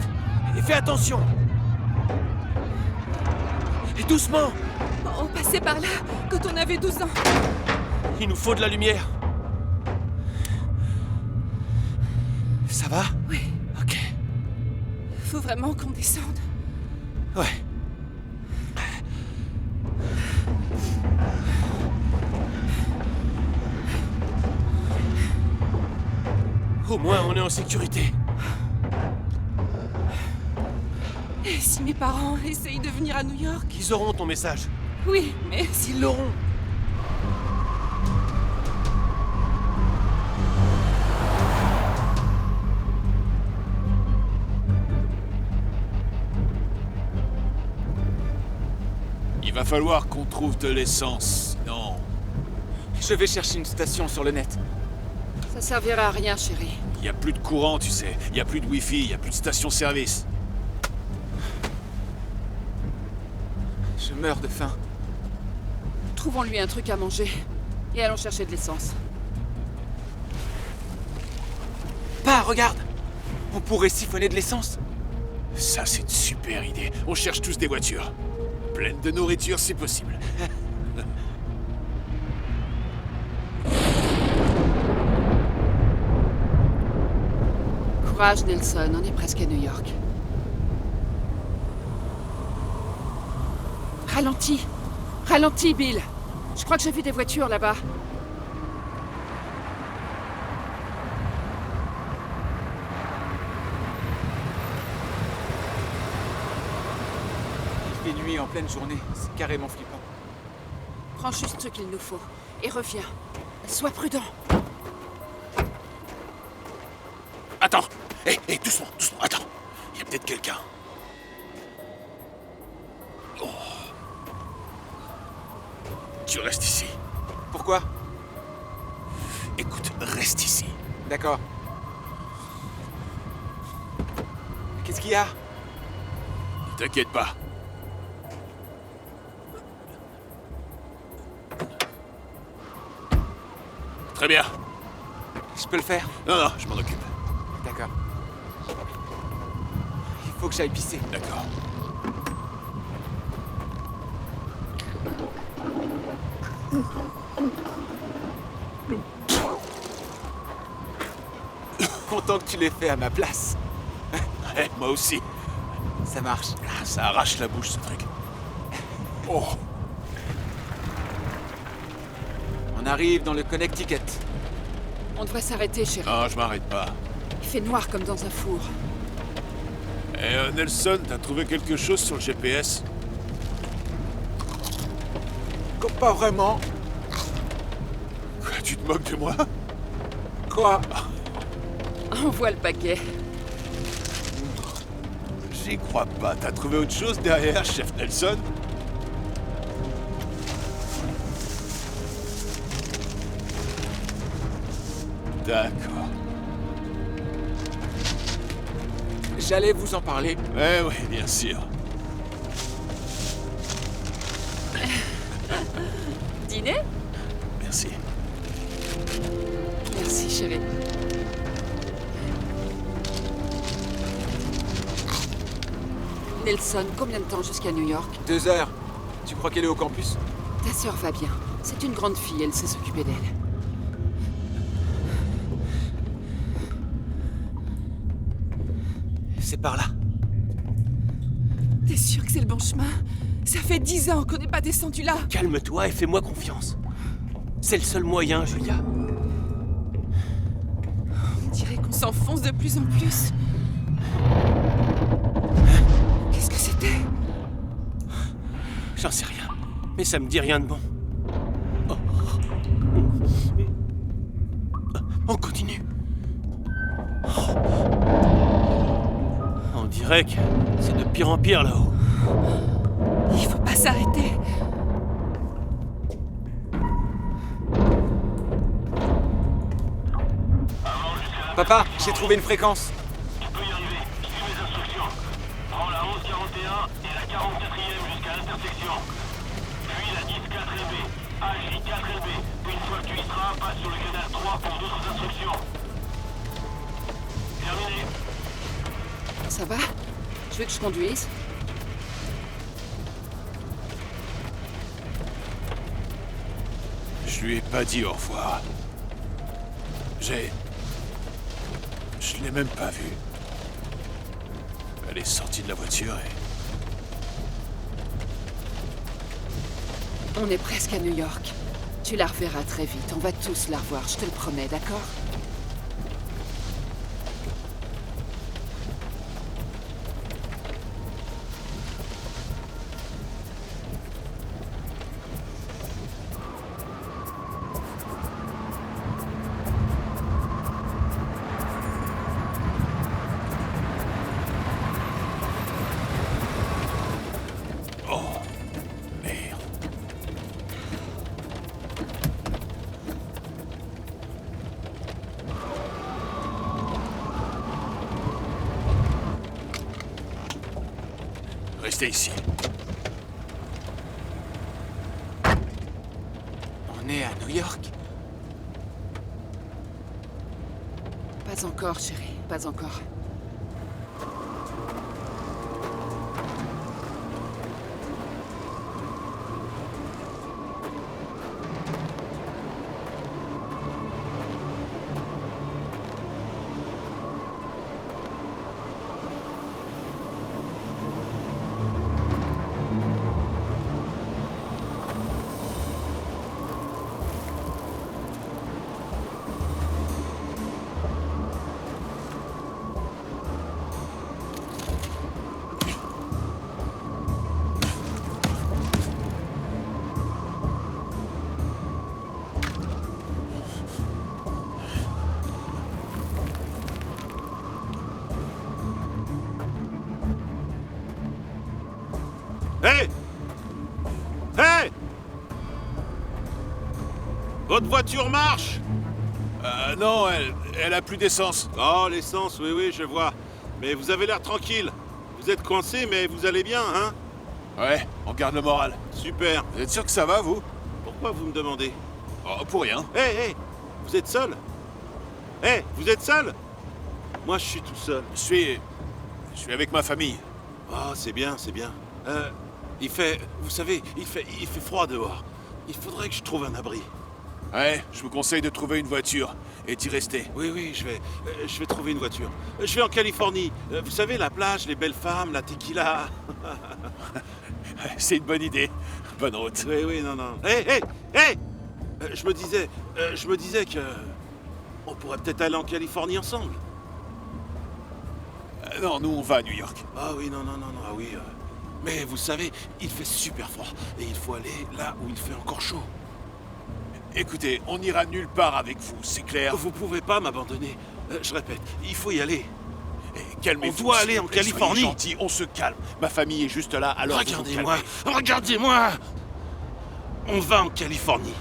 Et fais attention. Et doucement. On passait par là quand on avait 12 ans. Il nous faut de la lumière. Ça va? Oui, Ok. faut vraiment qu'on descende. Ouais. Au moins, on est en sécurité. Et si mes parents essayent de venir à New York? Ils auront ton message. Oui, mais S'ils l'auront. Il va falloir qu'on trouve de l'essence. Non. Je vais chercher une station sur le net. Ça servira à rien, chérie. Il n'y a plus de courant, tu sais. Il n'y a plus de wifi, il n'y a plus de station-service. Je meurs de faim. Trouvons-lui un truc à manger. Et allons chercher de l'essence. Pas, regarde. On pourrait siphonner de l'essence. Ça, c'est une super idée. On cherche tous des voitures. Pleines de nourriture, si possible. Courage, Nelson, on est presque à New York. Ralentis. Ralentis, Bill. Je crois que j'ai vu des voitures là-bas. Il fait nuit en pleine journée. C'est carrément flippant. Prends juste ce qu'il nous faut. Et reviens. Sois prudent. Attends. Hé, doucement, doucement, attends. Il y a peut-être quelqu'un. Oh. Tu restes ici. Pourquoi? Écoute, reste ici. D'accord. Qu'est-ce qu'il y a? Ne t'inquiète pas. Très bien. Je peux le faire? Non, non, je m'en occupe. D'accord. Il faut que j'aille pisser. D'accord. Content que tu l'aies fait à ma place. Ouais, moi aussi. Ça marche. Ça arrache la bouche, ce truc. Oh. On arrive dans le Connecticut. On doit s'arrêter, chérie. Non, je m'arrête pas. Il fait noir comme dans un four. Nelson, t'as trouvé quelque chose sur le GPS? Pas vraiment. Quoi, tu te moques de moi? Quoi? On voit le paquet. J'y crois pas. T'as trouvé autre chose derrière, chef Nelson? D'accord. J'allais vous en parler. Oui, bien sûr. Dîner? Merci. Merci, chérie. Nelson, combien de temps jusqu'à New York? 2 heures. Tu crois qu'elle est au campus? Ta sœur va bien. C'est une grande fille, elle sait s'occuper d'elle. C'est par là. T'es sûr que c'est le bon chemin? Ça fait 10 ans qu'on n'est pas descendu là. Calme-toi et fais-moi confiance. C'est le seul moyen, Julia. On dirait qu'on s'enfonce de plus en plus. Qu'est-ce que c'était? J'en sais rien. Mais ça me dit rien de bon. Oh. On continue. On dirait que c'est de pire en pire là-haut. Il faut pas s'arrêter. Papa, j'ai trouvé une fréquence. Tu peux y arriver. Suis mes instructions. Prends la 1141 et la 44e jusqu'à l'intersection. Puis la 10-4LB. AJ4LB. Une fois que tu y seras, passe sur le canal 3 pour d'autres instructions. Terminé. Ça va? Tu veux que je conduise? Je lui ai pas dit au revoir. Je l'ai même pas vue. Elle est sortie de la voiture et... On est presque à New York. Tu la reverras très vite. On va tous la revoir, je te le promets, d'accord? Merde. Restez ici. On est à New York. Pas encore, chérie, pas encore. Hé! Hé! Votre voiture marche? Non, elle a plus d'essence. Oh, l'essence, oui, oui, je vois. Mais vous avez l'air tranquille. Vous êtes coincé, mais vous allez bien, hein? Ouais, on garde le moral. Super. Vous êtes sûr que ça va, vous? Pourquoi vous me demandez? Oh, pour rien. Hé, hé! Vous êtes seul? Hé, vous êtes seul? Moi, je suis tout seul. Je suis avec ma famille. Ah, c'est bien, c'est bien. Il fait... Vous savez, il fait froid dehors. Il faudrait que je trouve un abri. Ouais, je vous conseille de trouver une voiture et d'y rester. Oui, oui, je vais trouver une voiture. Je vais en Californie. Vous savez, la plage, les belles femmes, la tequila. C'est une bonne idée. Bonne route. Oui, oui, non, non. Hé, hé, hé! Je me disais que... On pourrait peut-être aller en Californie ensemble. Non, nous on va à New York. Ah oui, non, ah oui. Mais vous savez, il fait super froid. Et il faut aller là où il fait encore chaud. Écoutez, on n'ira nulle part avec vous, c'est clair. Vous pouvez pas m'abandonner. Je répète, il faut y aller. Calmez-vous. On doit s'il aller vous en plaît, Californie. soyez gentil, on se calme. Ma famille est juste là, alors Regardez-moi, regardez-moi. On va en Californie.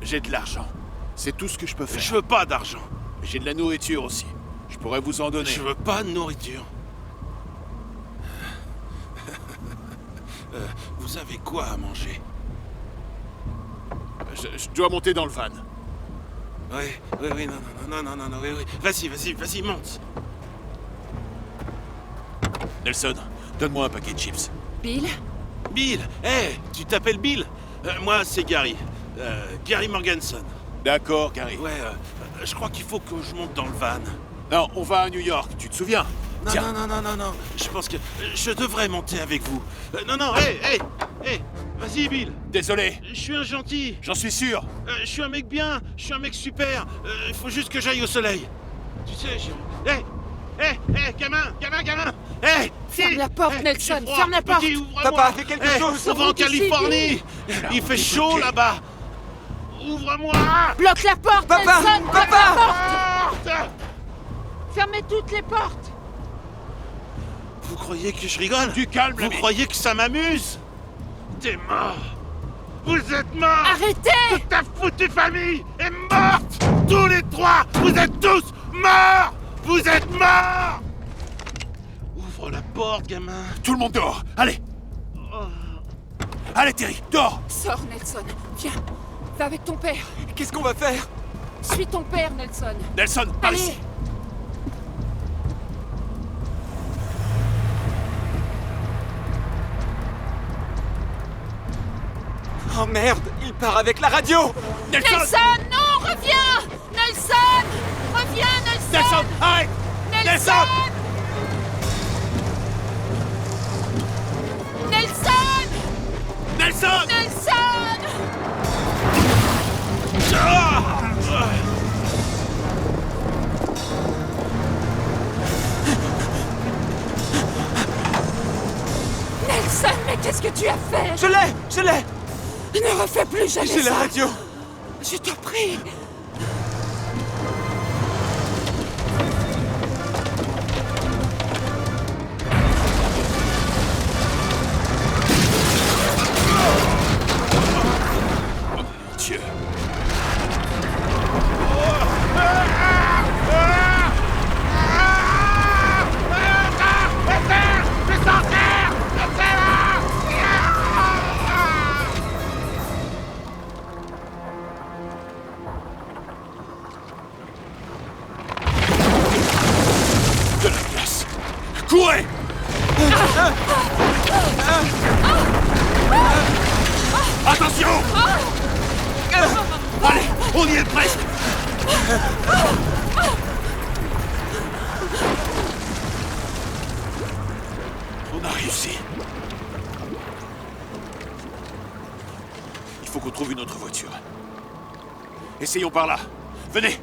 J'ai de l'argent. C'est tout ce que je peux faire. Je veux pas d'argent. J'ai de la nourriture aussi. Je pourrais vous en donner. Je veux pas de nourriture. Vous avez quoi à manger? Je dois monter dans le van. Oui, non, oui. Vas-y, monte. Nelson, donne-moi un paquet de chips. Bill? Bill, tu t'appelles Bill? Moi, c'est Gary. Gary Morganson. D'accord, Gary. Ouais, je crois qu'il faut que je monte dans le van. Non, on va à New York, tu te souviens? Tiens. Non. Je pense que je devrais monter avec vous. Non, vas-y, Bill. Désolé. Je suis un gentil. J'en suis sûr. Je suis un mec bien. Je suis un mec super. Il faut juste que j'aille au soleil. Tu sais, gamin. Ferme la porte, j'ai Nelson, froid. ferme la porte. Petit, ouvre-moi. Papa, fais quelque chose. On va en Californie. Il fait chaud là-bas. Ouvre-moi. Bloque la porte, Papa, Nelson! bloque papa. la porte. Fermez toutes les portes! Vous croyez que je rigole? Du calme, Vous l'ami. croyez que ça m'amuse? T'es mort. Vous êtes morts. Arrêtez! Toute ta foutue famille est morte. Tous les trois, vous êtes tous morts. Vous êtes morts. Ouvre la porte, gamin. Tout le monde dehors. Allez. Allez, Terry, dehors. Sors, Nelson. Viens. Va avec ton père. Qu'est-ce qu'on va faire? Suis ton père, Nelson. Nelson, par Allez! ici. Oh merde, il part avec la radio! Nelson. Nelson, non, reviens! Nelson! Reviens, Nelson! Nelson, arrête. Nelson! Nelson! Nelson. Nelson! Nelson, mais qu'est-ce que tu as fait? Je l'ai! Ne refais plus jamais J'ai ça! la radio! Je t'en prie! Dieu. De la glace. Courez. Attention. Allez, on y est presque. On a réussi. Il faut qu'on trouve une autre voiture. Essayons par là. Venez.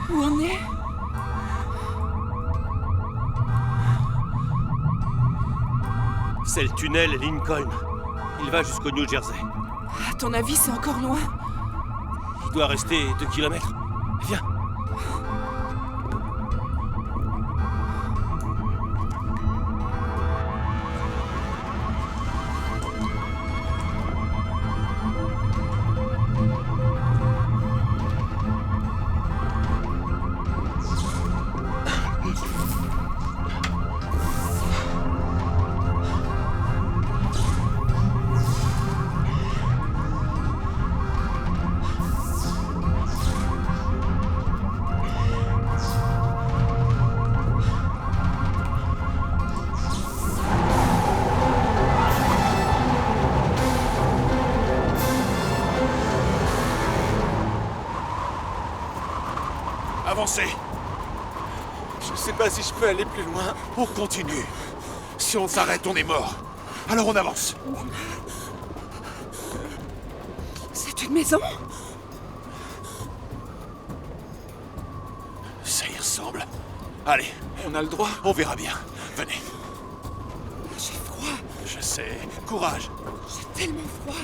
Où on est? C'est le tunnel Lincoln. Il va jusqu'au New Jersey. À ton avis, c'est encore loin? Il doit rester 2 kilomètres. Viens. Avancez. Je sais pas si je peux aller plus loin. On continue. Si on s'arrête, on est mort. Alors on avance. C'est une maison? Ça y ressemble. Allez, On a le droit. on verra bien. Venez. J'ai froid. Je sais. Courage. J'ai tellement froid.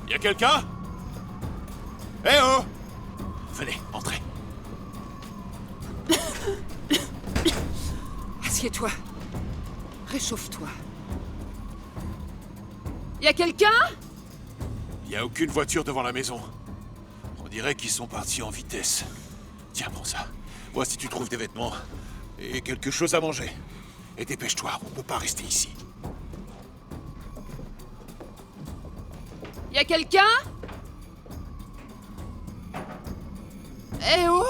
Y a quelqu'un? Eh oh! Venez, entrez. Assieds-toi. Réchauffe-toi. Y a quelqu'un? Y a aucune voiture devant la maison. On dirait qu'ils sont partis en vitesse. Tiens, prends ça. Vois si tu trouves des vêtements et quelque chose à manger. Et dépêche-toi, on peut pas rester ici. Y a quelqu'un? Eh oh!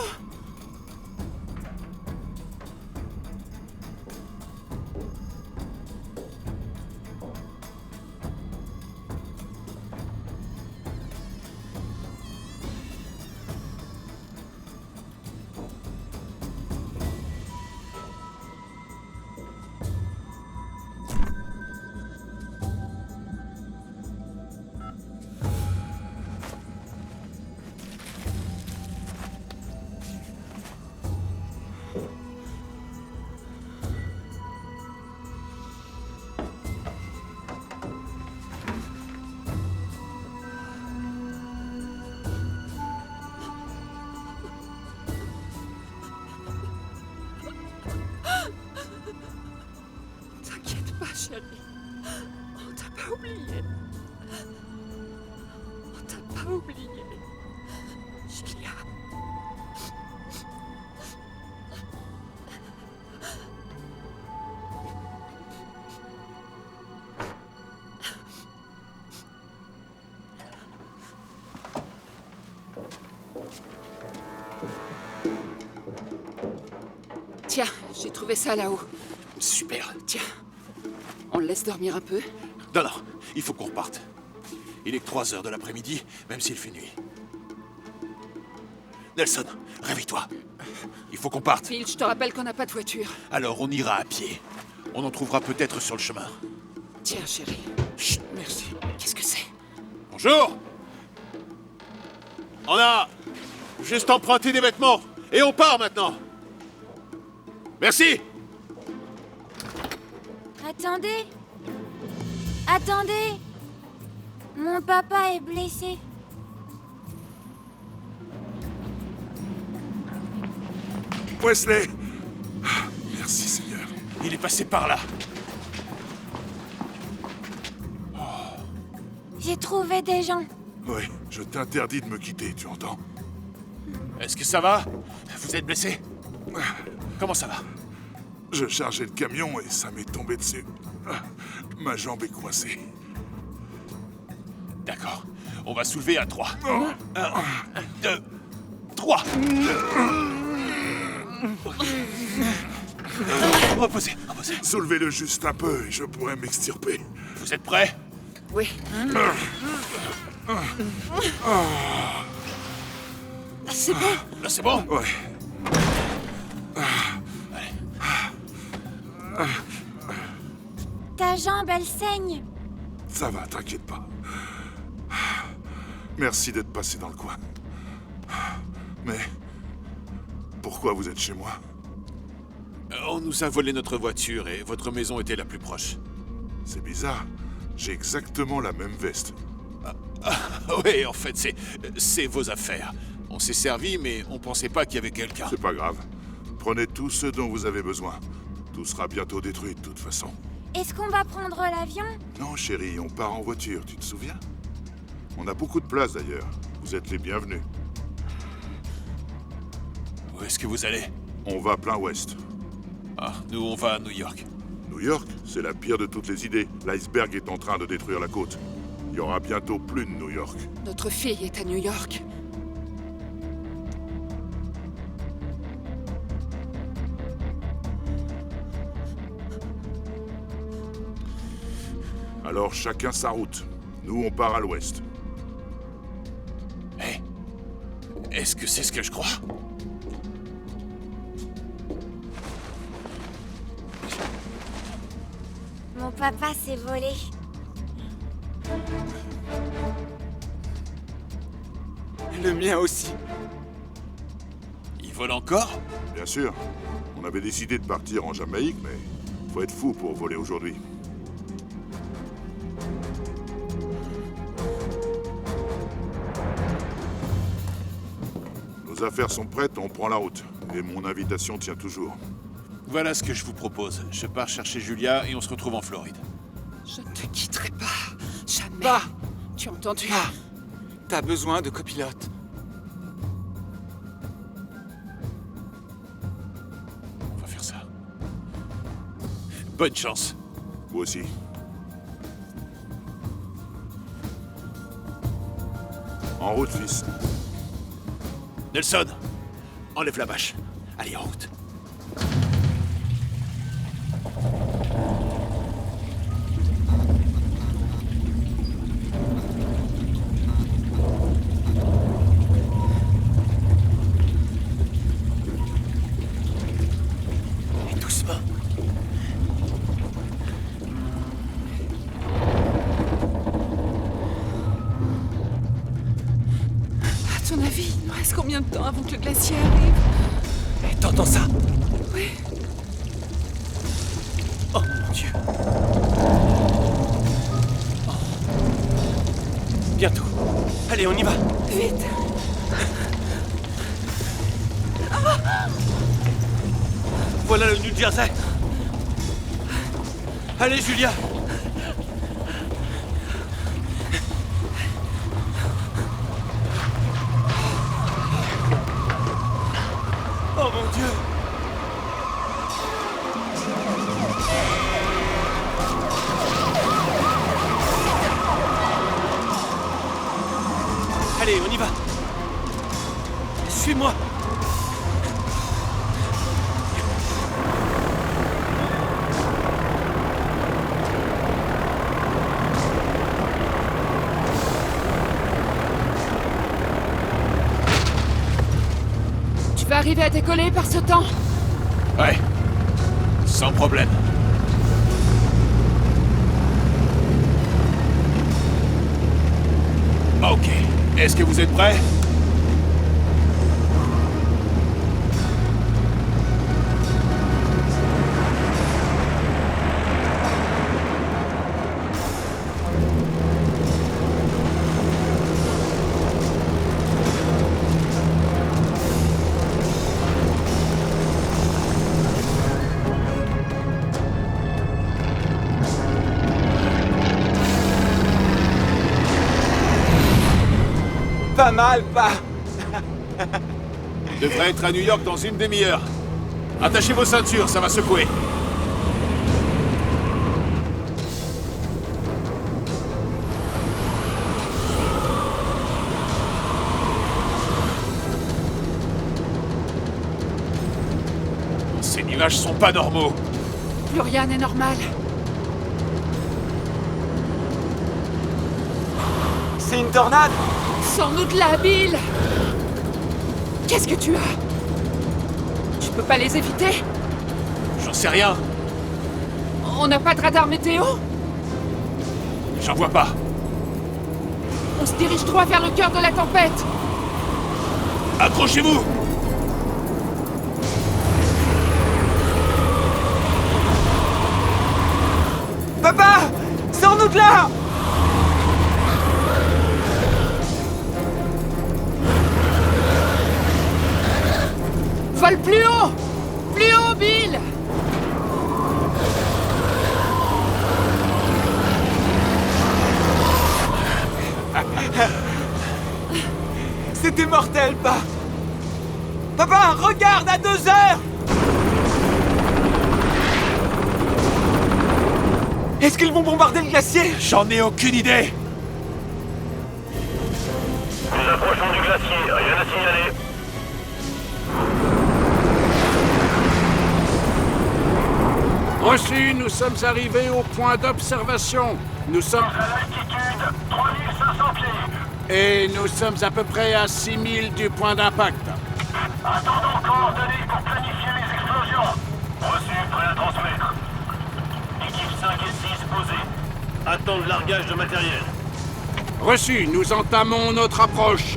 T'inquiète pas, chérie. On t'a pas oublié. On t'a pas oublié. Julia. Tiens, j'ai trouvé ça là-haut. Super. Tiens, on le laisse dormir un peu. Non, non, il faut qu'on reparte. Il est que 3 heures de l'après-midi, même s'il fait nuit. Nelson, réveille-toi. Il faut qu'on parte. Phil, je te rappelle qu'on n'a pas de voiture. Alors on ira à pied. On en trouvera peut-être sur le chemin. Tiens, chérie. Chut, merci. Qu'est-ce que c'est? Bonjour. On a juste emprunté des vêtements. Et on part maintenant. Merci. Attendez. Attendez. Mon papa est blessé. Wesley! Merci, Seigneur. Il est passé par là. J'ai trouvé des gens. Oui, je t'interdis de me quitter, tu entends? Est-ce que ça va? Vous êtes blessé? Comment ça va? Je chargeais le camion et ça m'est tombé dessus. Ma jambe est coincée. D'accord. On va soulever à 3. 1, 2, 3. Reposez, reposez. Soulevez-le juste un peu et je pourrais m'extirper. Vous êtes prêts? Oui. C'est bon. Là, c'est bon? Ouais. Ta jambe, elle saigne. Ça va, t'inquiète pas. Merci d'être passé dans le coin. Mais pourquoi vous êtes chez moi? On nous a volé notre voiture et votre maison était la plus proche. C'est bizarre. J'ai exactement la même veste. Oui, en fait, c'est vos affaires. On s'est servi, mais on pensait pas qu'il y avait quelqu'un. C'est pas grave. Prenez tout ce dont vous avez besoin. Tout sera bientôt détruit de toute façon. Est-ce qu'on va prendre l'avion? Non, chérie, on part en voiture, tu te souviens? On a beaucoup de place d'ailleurs. Vous êtes les bienvenus. Où est-ce que vous allez? On va plein ouest. Ah, nous, on va à New York. New York, c'est la pire de toutes les idées. L'iceberg est en train de détruire la côte. Il y aura bientôt plus de New York. Notre fille est à New York. Alors chacun sa route. Nous, on part à l'ouest. Hé, est-ce que c'est ce que je crois? Mon papa s'est volé. Le mien aussi. Il vole encore? Bien sûr. On avait décidé de partir en Jamaïque, mais faut être fou pour voler aujourd'hui. Nos affaires sont prêtes, on prend la route. Et mon invitation tient toujours. Voilà ce que je vous propose. Je pars chercher Julia et on se retrouve en Floride. Je ne te quitterai pas. Jamais. Pas. Tu as entendu? Ah, t'as besoin de copilote. On va faire ça. Bonne chance. Vous aussi. En route, fils. Nelson, enlève la bâche. Allez, en route. Et doucement. À ton avis, il nous reste combien de temps avant que le glacier arrive? Et t'entends ça? Oui. Oh mon Dieu. Oh. Bientôt. Allez, on y va. Vite. Voilà le New Jersey. Allez, Julia. Oh mon Dieu. Allez, on y va. Suis-moi. Tu vas arriver à décoller par ce temps? Ouais. Sans problème. Ok. Est-ce que vous êtes prêts? Pas mal, pas. On devrait être à New York dans une demi-heure. Attachez vos ceintures, ça va secouer. Ces nuages sont pas normaux. Plus rien n'est normal. C'est une tornade. Sans nous de la Bill. Qu'est-ce que tu as? Tu peux pas les éviter? J'en sais rien. On n'a pas de radar météo? J'en vois pas. On se dirige droit vers le cœur de la tempête. Accrochez-vous! Papa! Sors-nous de là! Vole plus haut! Plus haut, Bill! C'était mortel, pas. Papa, regarde à 2 heures! Est-ce qu'ils vont bombarder le glacier? J'en ai aucune idée! Nous approchons du glacier, rien à signaler. On Reçu, nous sommes arrivés au point d'observation. Nous sommes... À l'altitude, 3500 pieds. Et nous sommes à peu près à 6000 du point d'impact. Attendons coordonnées pour planifier les explosions. Reçu, prêt à transmettre. Équipe 5 et 6 posées. Attends le largage de matériel. Reçu, nous entamons notre approche.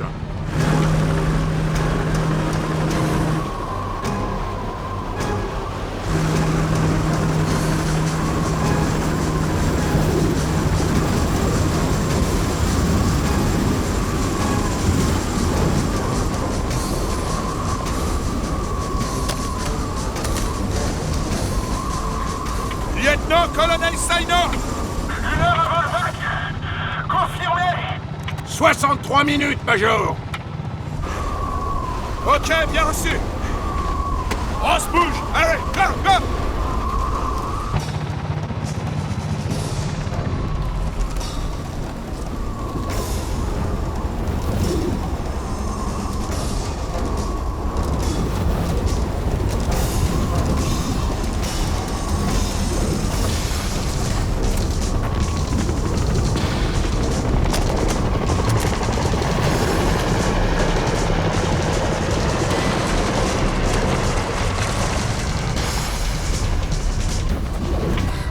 Lieutenant-colonel Sainor! 1 heure avant le vac. Confirmé. 63 minutes, Major. Ok, bien reçu! On se bouge! Allez, go, go!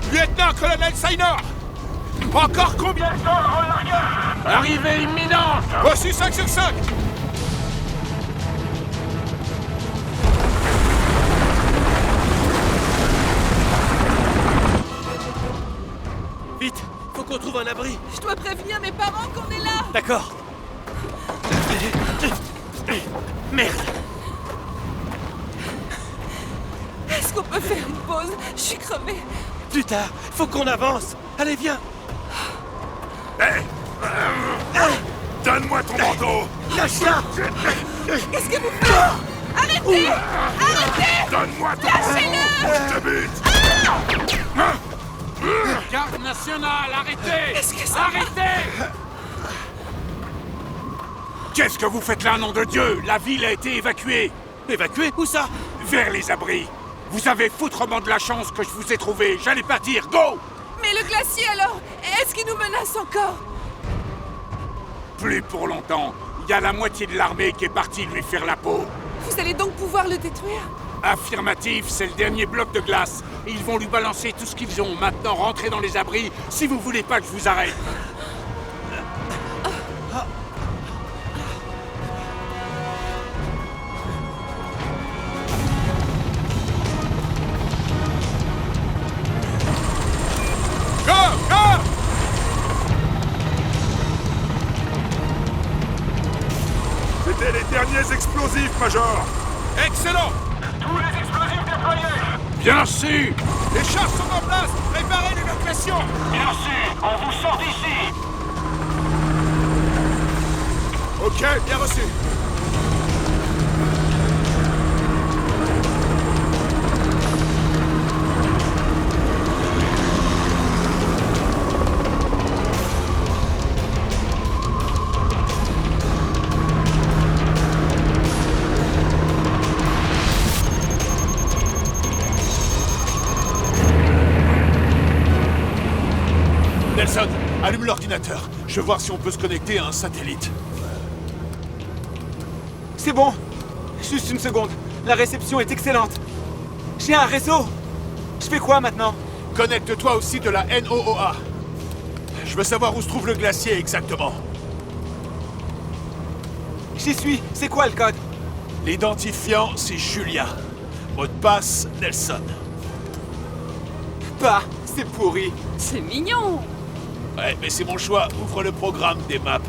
Lieutenant-colonel Sainor! Encore combien De temps avant le largage. Arrivée imminente. Reçu 5 sur 5! Vite, faut qu'on trouve un abri. Je dois prévenir mes parents qu'on est là. D'accord. Merde. Est-ce qu'on peut faire une pause? Je suis crevée. Plus tard, faut qu'on avance. Allez, viens. Donne-moi ton manteau! Lâche-la. Qu'est-ce que vous faites? Arrêtez! Arrêtez! Donne-moi ton manteau! Je te bute! Garde nationale, arrêtez! Qu'est-ce que ça va? Arrêtez! Qu'est-ce que vous faites là, nom de Dieu? La ville a été évacuée. Évacué? Où ça? Vers les abris. Vous avez foutrement de la chance que je vous ai trouvé. J'allais partir. Go! Mais le glacier alors? Est-ce qu'il nous menace encore? Plus pour longtemps. Il y a la moitié de l'armée qui est partie lui faire la peau. Vous allez donc pouvoir le détruire? Affirmatif, c'est le dernier bloc de glace. Ils vont lui balancer tout ce qu'ils ont. Maintenant, rentrez dans les abris si vous voulez pas que je vous arrête. Go, go! C'était les derniers explosifs, Major! Excellent! Tous les explosifs déployés. Bien sûr! Les chars sont en place! Préparez l'évacuation! Bien reçu, on vous sort d'ici. Ok, bien reçu! Nelson, allume l'ordinateur. Je veux voir si on peut se connecter à un satellite. C'est bon. Juste une seconde. La réception est excellente. J'ai un réseau. Je fais quoi maintenant? Connecte-toi au site de la NOOA. Je veux savoir où se trouve le glacier exactement. J'y suis. C'est quoi le code? L'identifiant, c'est Julia. Mot de passe, Nelson. Bah, c'est pourri. C'est mignon. Ouais, mais c'est mon choix. Ouvre le programme des maps.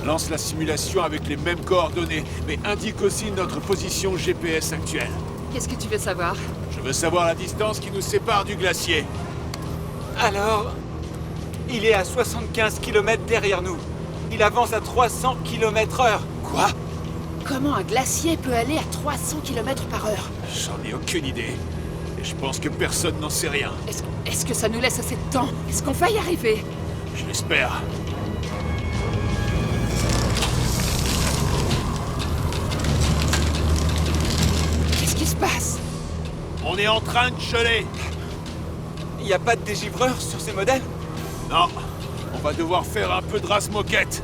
Lance la simulation avec les mêmes coordonnées, mais indique aussi notre position GPS actuelle. Qu'est-ce que tu veux savoir? Je veux savoir la distance qui nous sépare du glacier. Alors, il est à 75 km derrière nous. Il avance à 300 km/h. Quoi? Comment un glacier peut aller à 300 km/h? J'en ai aucune idée. Et je pense que personne n'en sait rien. Est-ce que ça nous laisse assez de temps? Est-ce qu'on va y arriver? Je l'espère. Qu'est-ce qui se passe? On est en train de geler. y a pas de dégivreur sur ces modèles? Non, on va devoir faire un peu de rase-moquette.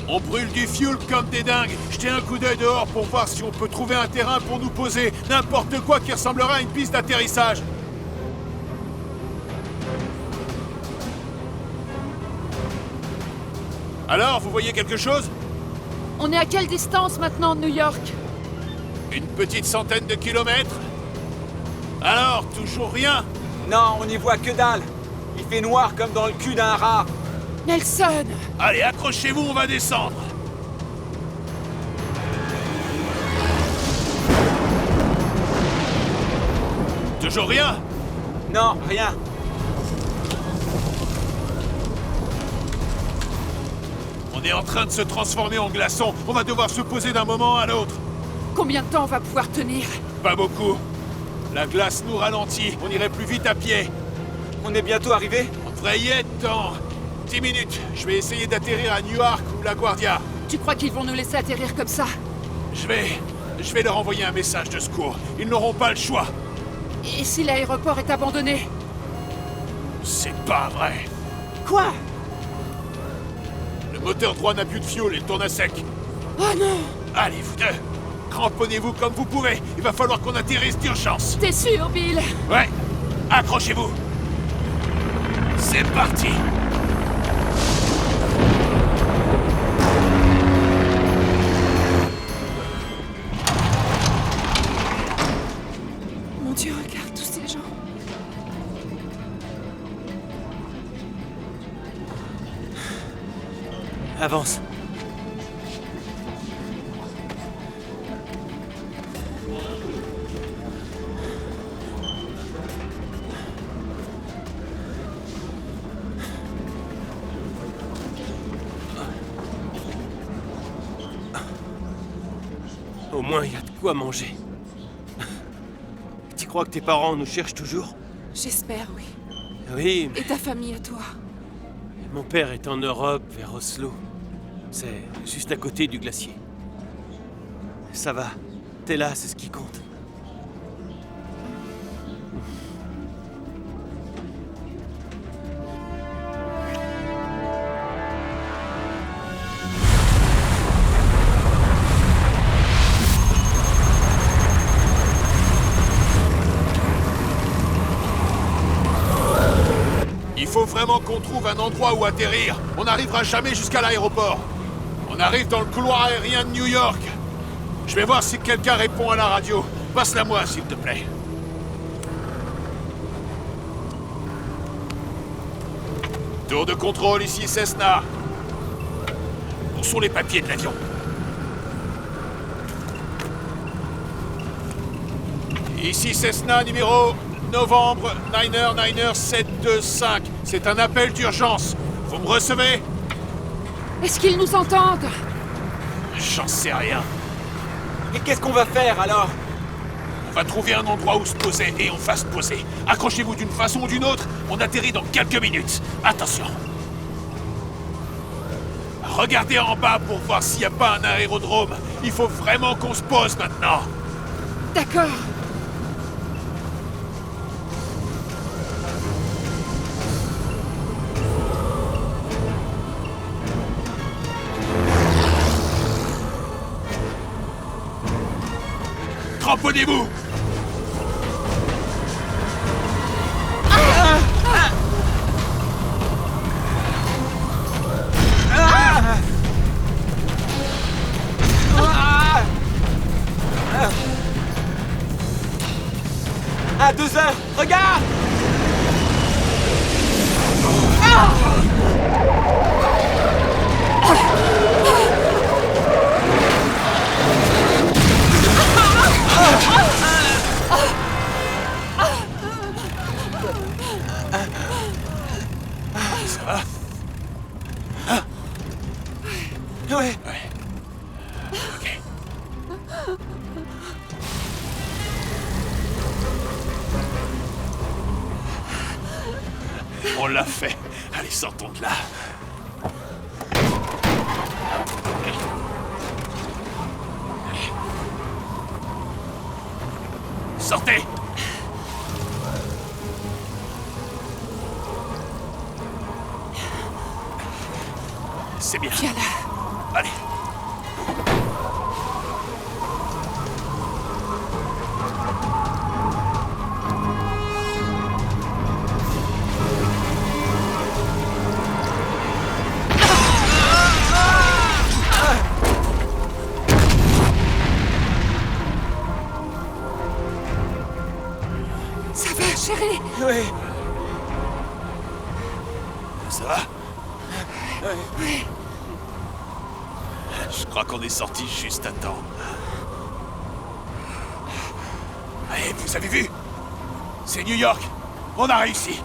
On brûle du fuel comme des dingues. Jetez un coup d'œil dehors pour voir si on peut trouver un terrain pour nous poser. N'importe quoi qui ressemblera à une piste d'atterrissage. Alors, vous voyez quelque chose? On est à quelle distance maintenant de New York? Une petite centaine de kilomètres? Alors, toujours rien? Non, on n'y voit que dalle. Il fait noir comme dans le cul d'un rat. Nelson! Allez, accrochez-vous, on va descendre. Toujours rien? Non, rien. On est en train de se transformer en glaçon. On va devoir se poser d'un moment à l'autre. Combien de temps on va pouvoir tenir? Pas beaucoup. La glace nous ralentit. On irait plus vite à pied. On est bientôt arrivé? On devrait y être dans 10 minutes. Je vais essayer d'atterrir à Newark ou LaGuardia. Tu crois qu'ils vont nous laisser atterrir comme ça? Je vais leur envoyer un message de secours. Ils n'auront pas le choix. Et si l'aéroport est abandonné? C'est pas vrai. Quoi? Le moteur droit n'a plus de fuel et tourne à sec. Oh non! Allez, vous deux. Cramponnez-vous comme vous pouvez. Il va falloir qu'on atterrisse d'urgence. T'es sûr, Bill? Ouais. Accrochez-vous. C'est parti. Mon Dieu, regarde tous ces gens. Avance. Au moins, il y a de quoi manger. Tu crois que tes parents nous cherchent toujours? J'espère, oui. Oui, mais Et ta famille à toi? mon père est en Europe, vers Oslo. C'est juste à côté du glacier. Ça va. T'es là, c'est ce qui compte. Il faut vraiment qu'on trouve un endroit où atterrir. On n'arrivera jamais jusqu'à l'aéroport. On arrive dans le couloir aérien de New York. Je vais voir si quelqu'un répond à la radio. Passe-la moi, s'il te plaît. Tour de contrôle, ici Cessna. Où sont les papiers de l'avion? Ici Cessna, numéro novembre 725. C'est un appel d'urgence. Vous me recevez? Est-ce qu'ils nous entendent? J'en sais rien. Et qu'est-ce qu'on va faire alors? On va trouver un endroit où se poser et on va se poser. Accrochez-vous d'une façon ou d'une autre. On atterrit dans quelques minutes. Attention. Regardez en bas pour voir s'il n'y a pas un aérodrome. Il faut vraiment qu'on se pose maintenant. D'accord. Cramponnez-vous! À 2 heures, regarde! Ça va? Ouais. Ok. On l'a fait. Allez, sortons de là. Sortez! C'est bien. Viens là. Allez. Ça va, chérie? Oui. Ça va? Oui. Je crois qu'on est sorti juste à temps. Allez, vous avez vu? C'est New York. On a réussi.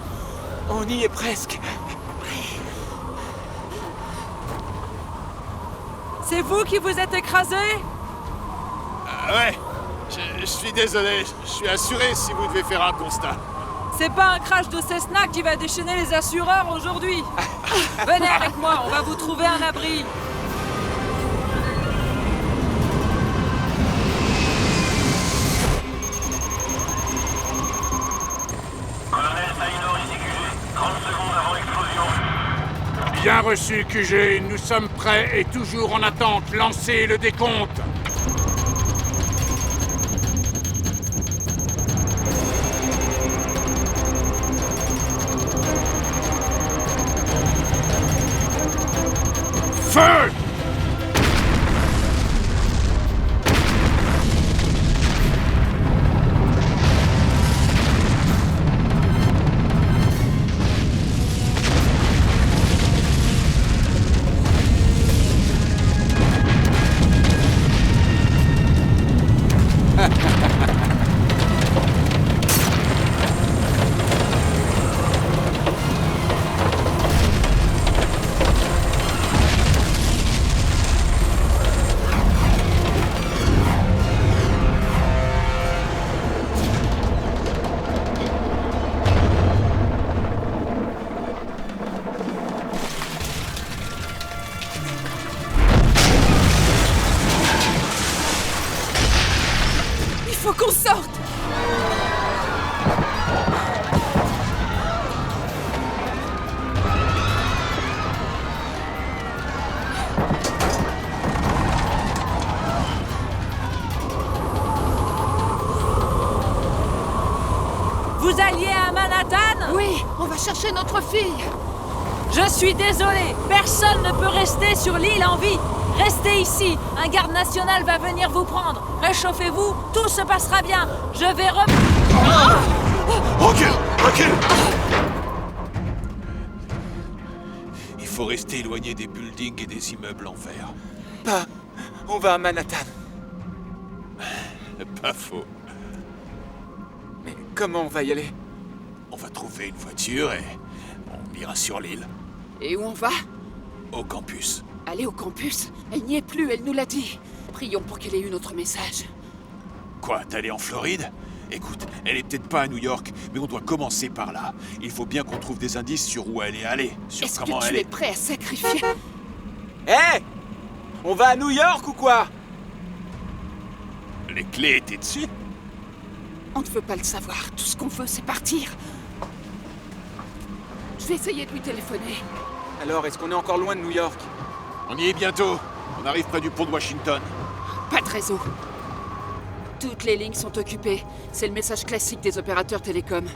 On y est presque. C'est vous qui vous êtes écrasé? Ouais. Je suis désolé. Je suis assuré si vous devez faire un constat. C'est pas un crash de Cessna qui va déchaîner les assureurs aujourd'hui. Venez avec moi, on va vous trouver un abri. Colonel Taylor ici QG. 30 secondes avant explosion. Bien reçu, QG. Nous sommes prêts et toujours en attente. Lancez le décompte. Feu! Il faut qu'on sorte! Vous alliez à Manhattan? Oui, on va chercher notre fille! Je suis désolé, personne ne peut rester sur l'île en vie. Restez ici, un garde national va venir vous prendre. Réchauffez-vous, tout se passera bien. Je vais Recule! Recule! Il faut rester éloigné des buildings et des immeubles en verre. Pas. On va à Manhattan. Pas faux. Mais comment on va y aller? On va trouver une voiture et on ira sur l'île, Et où on va? au campus. Aller au campus? Elle n'y est plus, elle nous l'a dit. Prions pour qu'elle ait eu notre message. Quoi, t'allais en Floride? Écoute, elle est peut-être pas à New York, mais on doit commencer par là. Il faut bien qu'on trouve des indices sur où elle est allée, sur Est-ce comment que elle tu es est. prêt à sacrifier? Hé! On va à New York ou quoi? Les clés étaient dessus? On ne veut pas le savoir. Tout ce qu'on veut, c'est partir. Je vais essayer de lui téléphoner. Alors, est-ce qu'on est encore loin de New York? On y est bientôt. On arrive près du pont de Washington. Pas de réseau. Toutes les lignes sont occupées. C'est le message classique des opérateurs télécoms.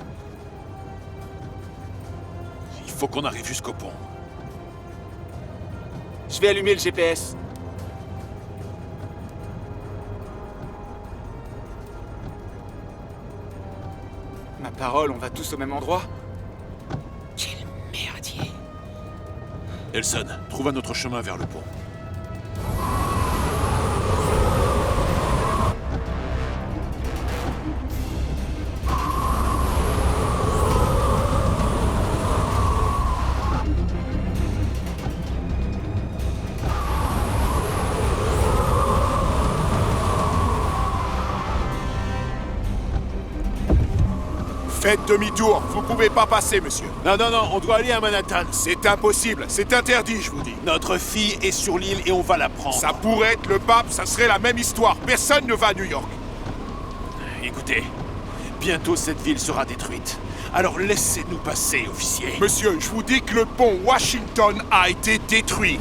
Il faut qu'on arrive jusqu'au pont. Je vais allumer le GPS. Ma parole, on va tous au même endroit? Quel merdier. Elson, trouve un autre chemin vers le pont. Faites demi-tour, vous pouvez pas passer, monsieur. Non, non, non, on doit aller à Manhattan. C'est impossible, c'est interdit, je vous dis. Notre fille est sur l'île et on va la prendre. Ça pourrait être le pape, ça serait la même histoire. Personne ne va à New York. Écoutez, bientôt cette ville sera détruite. Alors laissez-nous passer, officier. Monsieur, je vous dis que le pont Washington a été détruit.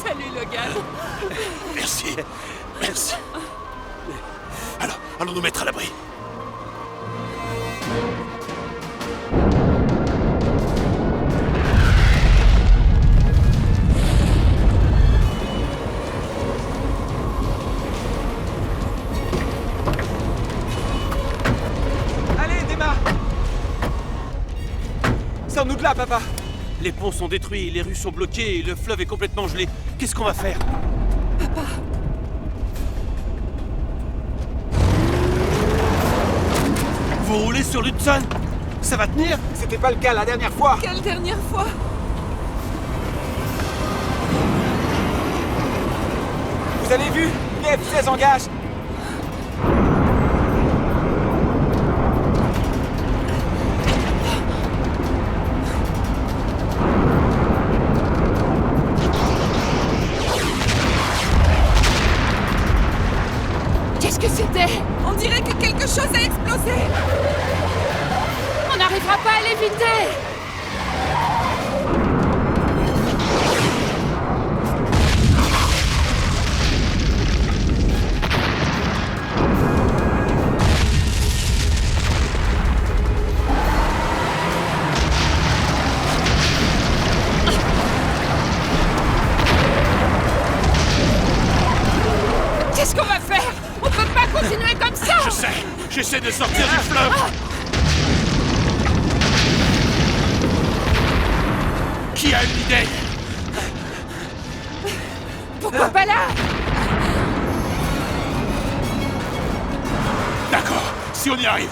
Salut, Logan. Merci. Merci. Alors, allons nous mettre à l'abri. Allez, démarre! Sors-nous de là, papa! Les ponts sont détruits, les rues sont bloquées et le fleuve est complètement gelé. Qu'est-ce qu'on va faire? Papa, Vous roulez sur l'Hudson? Ça va tenir? C'était pas le cas la dernière fois! quelle dernière fois? Vous avez vu? Les F-16 engagent! Qu'est-ce que c'était? On dirait que quelque chose a explosé. On n'arrivera pas à l'éviter. Qu'est-ce qu'on va faire? On peut pas continuer comme ça! Je sais. J'essaie de sortir du fleuve. Qui a une idée? Pourquoi pas là? D'accord. Si on y arrive.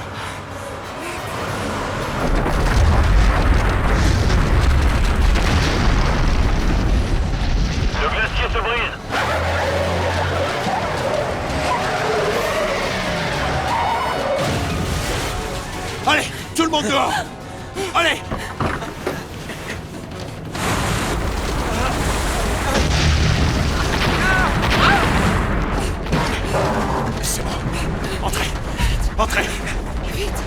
Le glacier se brise. Allez, tout le monde dehors. Allez. C'est bon. Entrez. Entrez. Vite!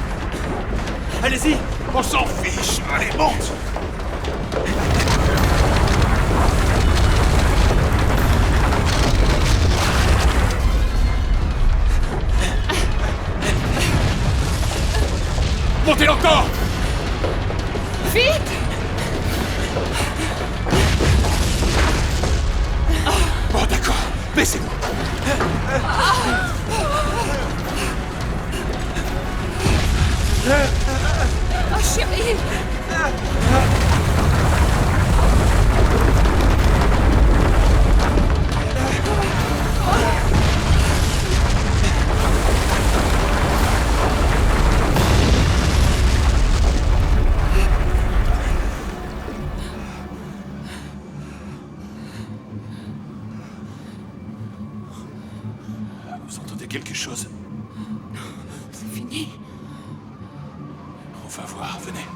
Allez-y. On s'en fiche. Allez, monte. Montez encore. Vite! Bon, d'accord. Baissez-vous. Oh chérie! Vous entendez quelque chose? C'est fini. On va voir, venez.